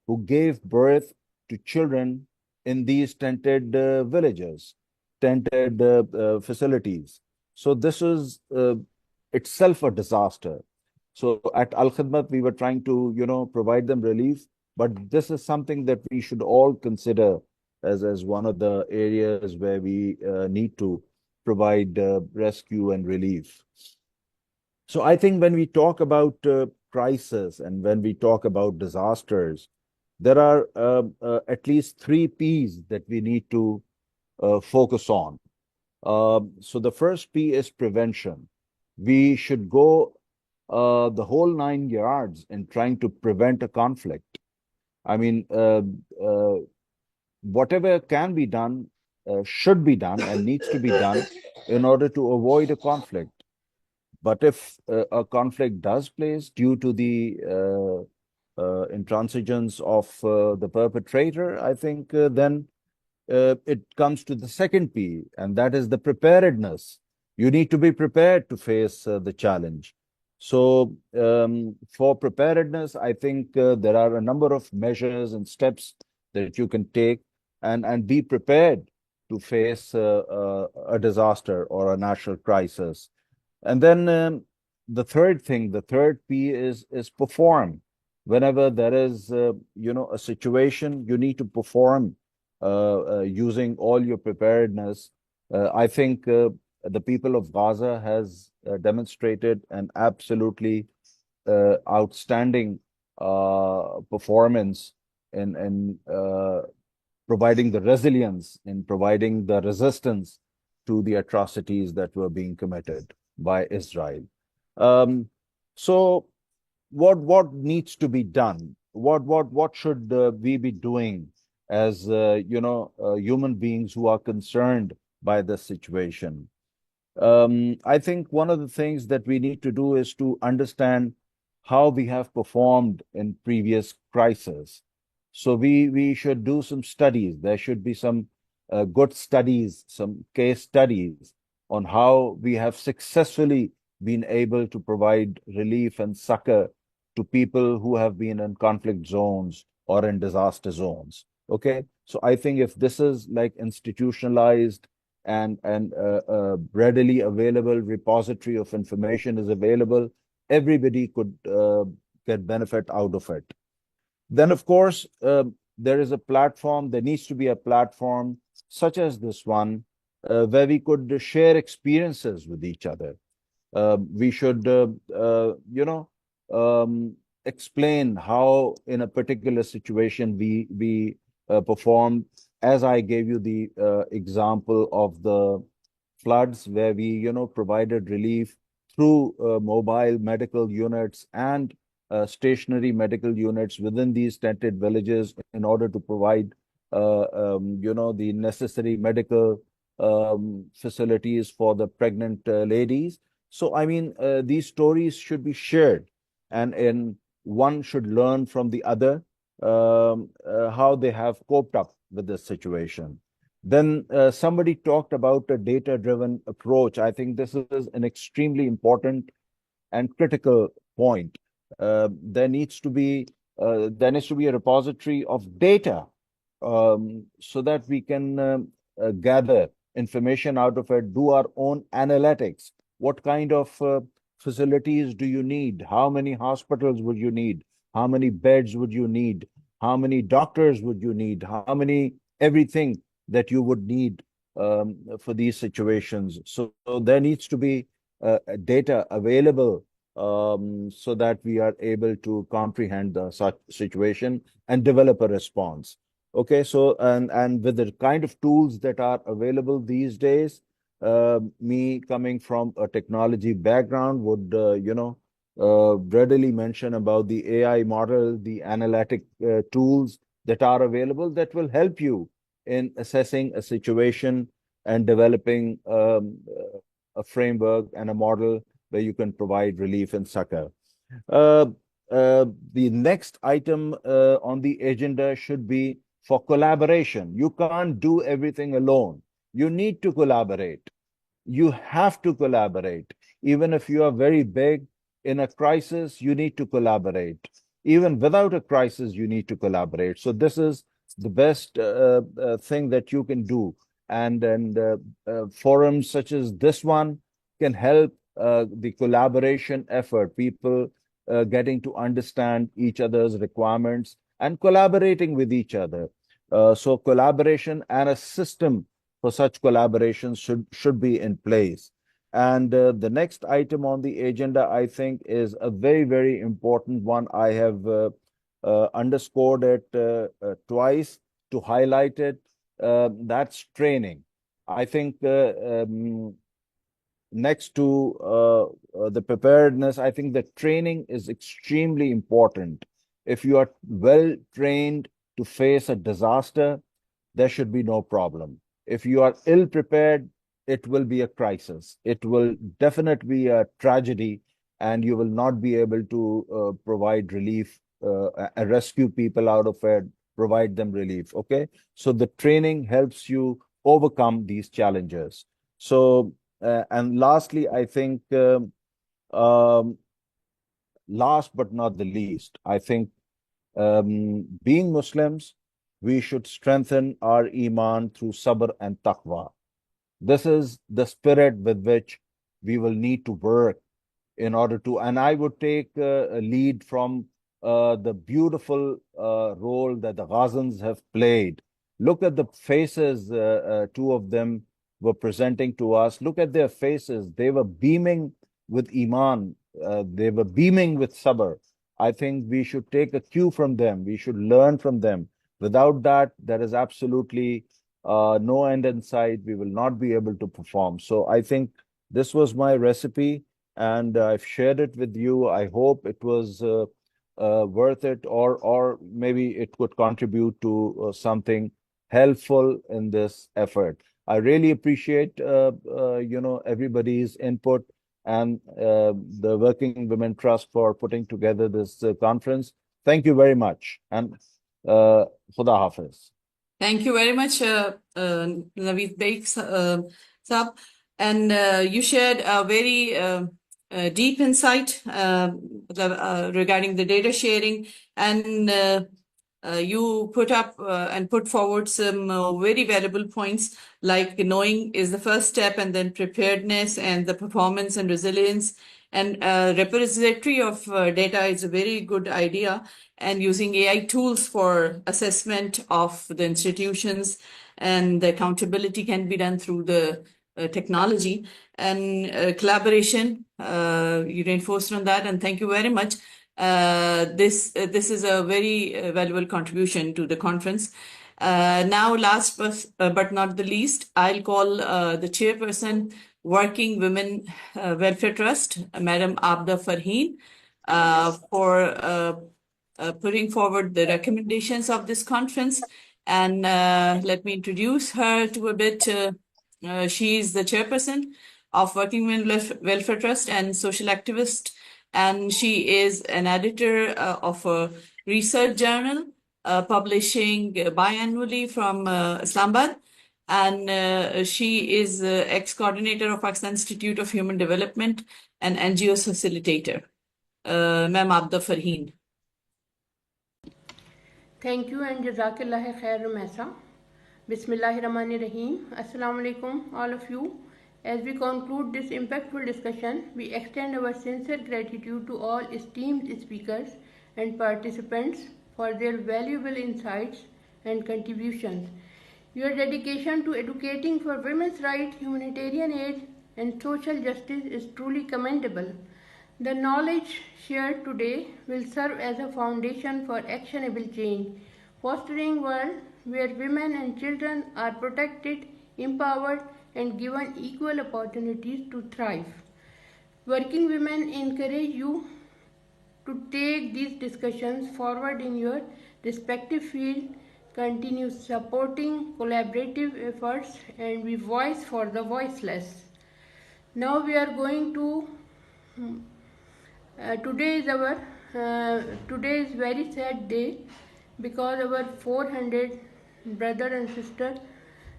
who gave birth to children in these tented villages, tented facilities. So this is itself a disaster. So at Al Khidmat, we were trying to, provide them relief, but this is something that we should all consider as one of the areas where we need to provide rescue and relief. So I think when we talk about crisis and when we talk about disasters, there are at least 3 P's that we need to focus on. So the first P is prevention. We should go the whole 9 yards in trying to prevent a conflict. I mean, whatever can be done should be done and needs to be done in order to avoid a conflict. But if a conflict does place due to the intransigence of the perpetrator, I think then it comes to the second P, and that is the preparedness. You need to be prepared to face the challenge. So for preparedness, I think there are a number of measures and steps that you can take and be prepared to face a disaster or a national crisis. And then the third P is perform. Whenever there is, a situation, you need to perform using all your preparedness. I think the people of Gaza has demonstrated an absolutely outstanding performance in providing the resilience, in providing the resistance to the atrocities that were being committed by Israel. So what needs to be done? What should we be doing as human beings who are concerned by this situation? I think one of the things that we need to do is to understand how we have performed in previous crises. So we should do some studies. There should be some good studies, some case studies on how we have successfully been able to provide relief and succor to people who have been in conflict zones or in disaster zones. Okay, so I think if this is like institutionalized and readily available repository of information is available, everybody could get benefit out of it. Then, of course, there is a platform, there needs to be a platform such as this one, where we could share experiences with each other. We should, explain how in a particular situation we performed. As I gave you the example of the floods, where we, provided relief through mobile medical units and stationary medical units within these tented villages in order to provide, the necessary medical facilities for the pregnant ladies. So, I mean, these stories should be shared, and one should learn from the other how they have coped up with this situation. Then somebody talked about a data-driven approach. I think this is an extremely important and critical point. there needs to be a repository of data, so that we can gather information out of it, do our own analytics. What kind of facilities do you need? How many hospitals would you need? How many beds would you need? How many doctors would you need? How many everything that you would need for these situations? So there needs to be data available, so that we are able to comprehend the such situation and develop a response. Okay, so and with the kind of tools that are available these days, me coming from a technology background would readily mention about the AI model, the analytic tools that are available that will help you in assessing a situation and developing a framework and a model where you can provide relief and succor. The next item on the agenda should be for collaboration. You can't do everything alone. You need to collaborate. You have to collaborate. Even if you are very big in a crisis, you need to collaborate. Even without a crisis, you need to collaborate. So this is the best thing that you can do. And forums such as this one can help the collaboration effort, people getting to understand each other's requirements and collaborating with each other. So collaboration and a system for such collaboration should be in place. And the next item on the agenda, I think, is a very, very important one. I have underscored it twice to highlight it. That's training. I think next to the preparedness, I think the training is extremely important. If you are well trained to face a disaster, there should be no problem. If you are ill prepared, it will be a crisis. It will definitely be a tragedy, and you will not be able to provide relief, rescue people out of it, provide them relief. Okay, so the training helps you overcome these challenges. So, and lastly, I think, last but not the least, I think being Muslims, we should strengthen our iman through sabr and taqwa. This is the spirit with which we will need to work in order to, and I would take a lead from the beautiful role that the Ghazans have played. Look at the faces, two of them were presenting to us. Look at their faces. They were beaming with iman. They were beaming with sabr. I think we should take a cue from them. We should learn from them. Without that, there is absolutely no end in sight. We will not be able to perform. So I think this was my recipe, and I've shared it with you. I hope it was worth it, or maybe it could contribute to something helpful in this effort. I really appreciate everybody's input and the Working Women Trust for putting together this conference. Thank you very much, and Khuda Hafiz. Thank you very much, Naveed Baig Sahab. And you shared a very deep insight regarding the data sharing, and you put up and put forward some very valuable points, like knowing is the first step, and then preparedness and the performance and resilience. And repository of data is a very good idea, and using AI tools for assessment of the institutions, and the accountability can be done through the technology and collaboration. You reinforced on that, and thank you very much. This is a very valuable contribution to the conference. Now, last but not the least, I'll call the chairperson, Working Women Welfare Trust, Madam Abda Farheen, for putting forward the recommendations of this conference. And let me introduce her to a bit. She is the chairperson of Working Women Welfare Trust and social activist, and she is an editor of a research journal publishing biannually from Islamabad. And she is ex-coordinator of Pakistan Institute of Human Development and NGO facilitator. Ma'am Abda Farheen. Thank you and Jazakallah Khair Rumesa. Bismillahirrahmanirrahim. Assalamu alaikum, all of you. As we conclude this impactful discussion, we extend our sincere gratitude to all esteemed speakers and participants for their valuable insights and contributions. Your dedication to educating for women's rights, humanitarian aid, and social justice is truly commendable. The knowledge shared today will serve as a foundation for actionable change, fostering a world where women and children are protected, empowered, and given equal opportunities to thrive. Working women encourage you to take these discussions forward in your respective field, continue supporting collaborative efforts, and be voice for the voiceless. Now we are going to today is very sad day because our 400 brother and sister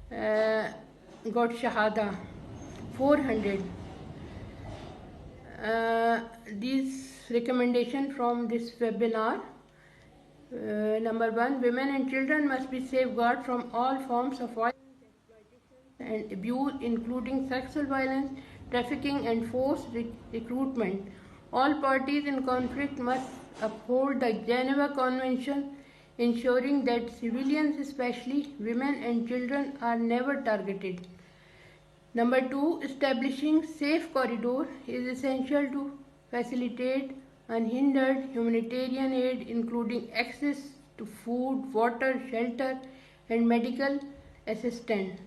got shahada. 400. These recommendation from this webinar. Number 1, women and children must be safeguarded from all forms of violence, exploitation, and abuse, including sexual violence, trafficking, and forced recruitment. All parties in conflict must uphold the Geneva Convention, ensuring that civilians, especially women and children, are never targeted. Number 2, establishing safe corridor is essential to facilitate unhindered humanitarian aid, including access to food, water, shelter, and medical assistance.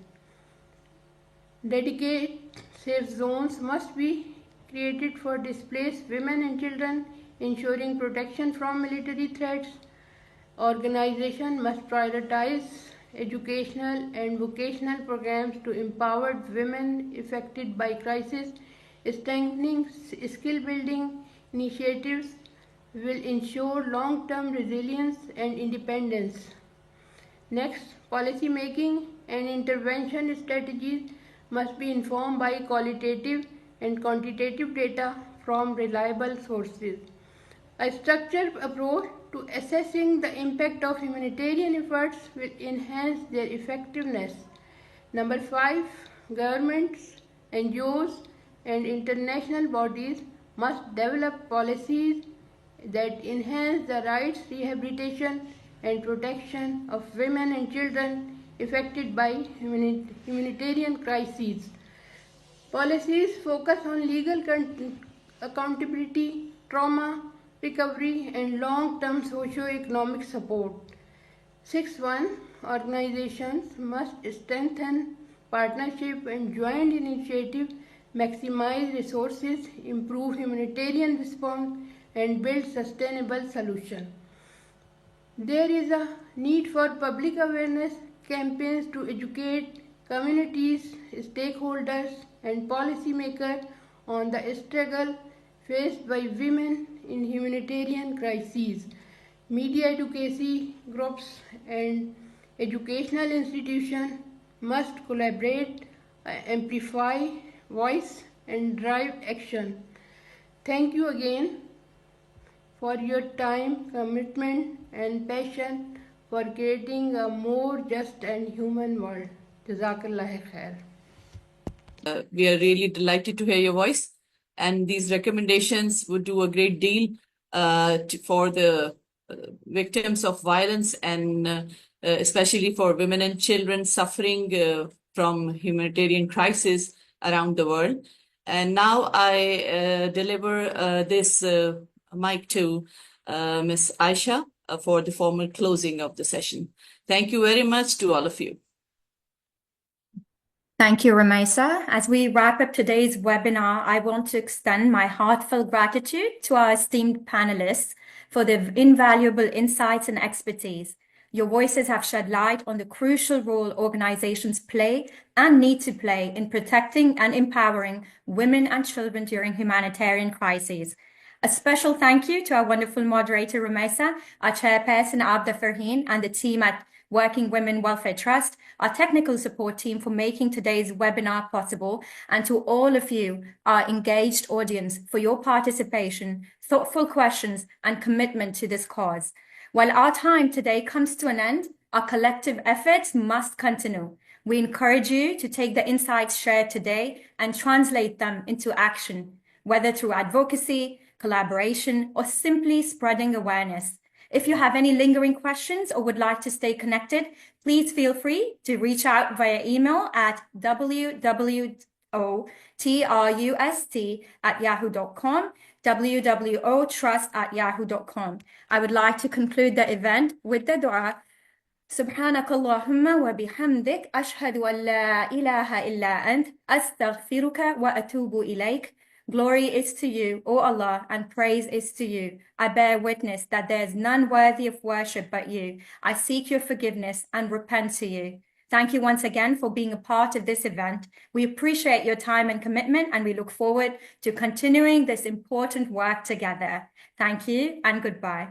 Dedicated safe zones must be created for displaced women and children, ensuring protection from military threats. Organizations must prioritize educational and vocational programs to empower women affected by crisis. Strengthening skill building initiatives will ensure long-term resilience and independence. Next, policy making and intervention strategies must be informed by qualitative and quantitative data from reliable sources. A structured approach to assessing the impact of humanitarian efforts will enhance their effectiveness. Number 5, governments, NGOs, and international bodies must develop policies that enhance the rights, rehabilitation, and protection of women and children affected by humanitarian crises. Policies focus on legal accountability, trauma recovery, and long-term socio-economic support. 6.1 Organizations must strengthen partnership and joint initiative, maximize resources, improve humanitarian response, and build sustainable solutions. There is a need for public awareness campaigns to educate communities, stakeholders, and policymakers on the struggle faced by women in humanitarian crises. Media advocacy groups and educational institutions must collaborate, amplify voice, and drive action. Thank you again for your time, commitment, and passion for creating a more just and human world. Jazakallah khair. We are really delighted to hear your voice, and these recommendations would do a great deal for the victims of violence, and especially for women and children suffering from humanitarian crisis around the world. And now I deliver this mic to Ms. Aisha for the formal closing of the session. Thank you very much to all of you. Thank you, Rumesa. As we wrap up today's webinar, I want to extend my heartfelt gratitude to our esteemed panelists for their invaluable insights and expertise. Your voices have shed light on the crucial role organizations play and need to play in protecting and empowering women and children during humanitarian crises. A special thank you to our wonderful moderator, Rumesa, our chairperson, Abda Farheen, and the team at Working Women Welfare Trust, our technical support team for making today's webinar possible, and to all of you, our engaged audience, for your participation, thoughtful questions, and commitment to this cause. While our time today comes to an end, our collective efforts must continue. We encourage you to take the insights shared today and translate them into action, whether through advocacy, collaboration, or simply spreading awareness. If you have any lingering questions or would like to stay connected, please feel free to reach out via email at www.trust@yahoo.com, www.trust@yahoo.com. I would like to conclude the event with the dua. سبحانك اللهم وبحمدك أشهد أن لا إله إلا أنت أستغفرك وأتوب إليك. Glory is to you, O Allah, and praise is to you. I bear witness that there is none worthy of worship but you. I seek your forgiveness and repent to you. Thank you once again for being a part of this event. We appreciate your time and commitment, and we look forward to continuing this important work together. Thank you and goodbye.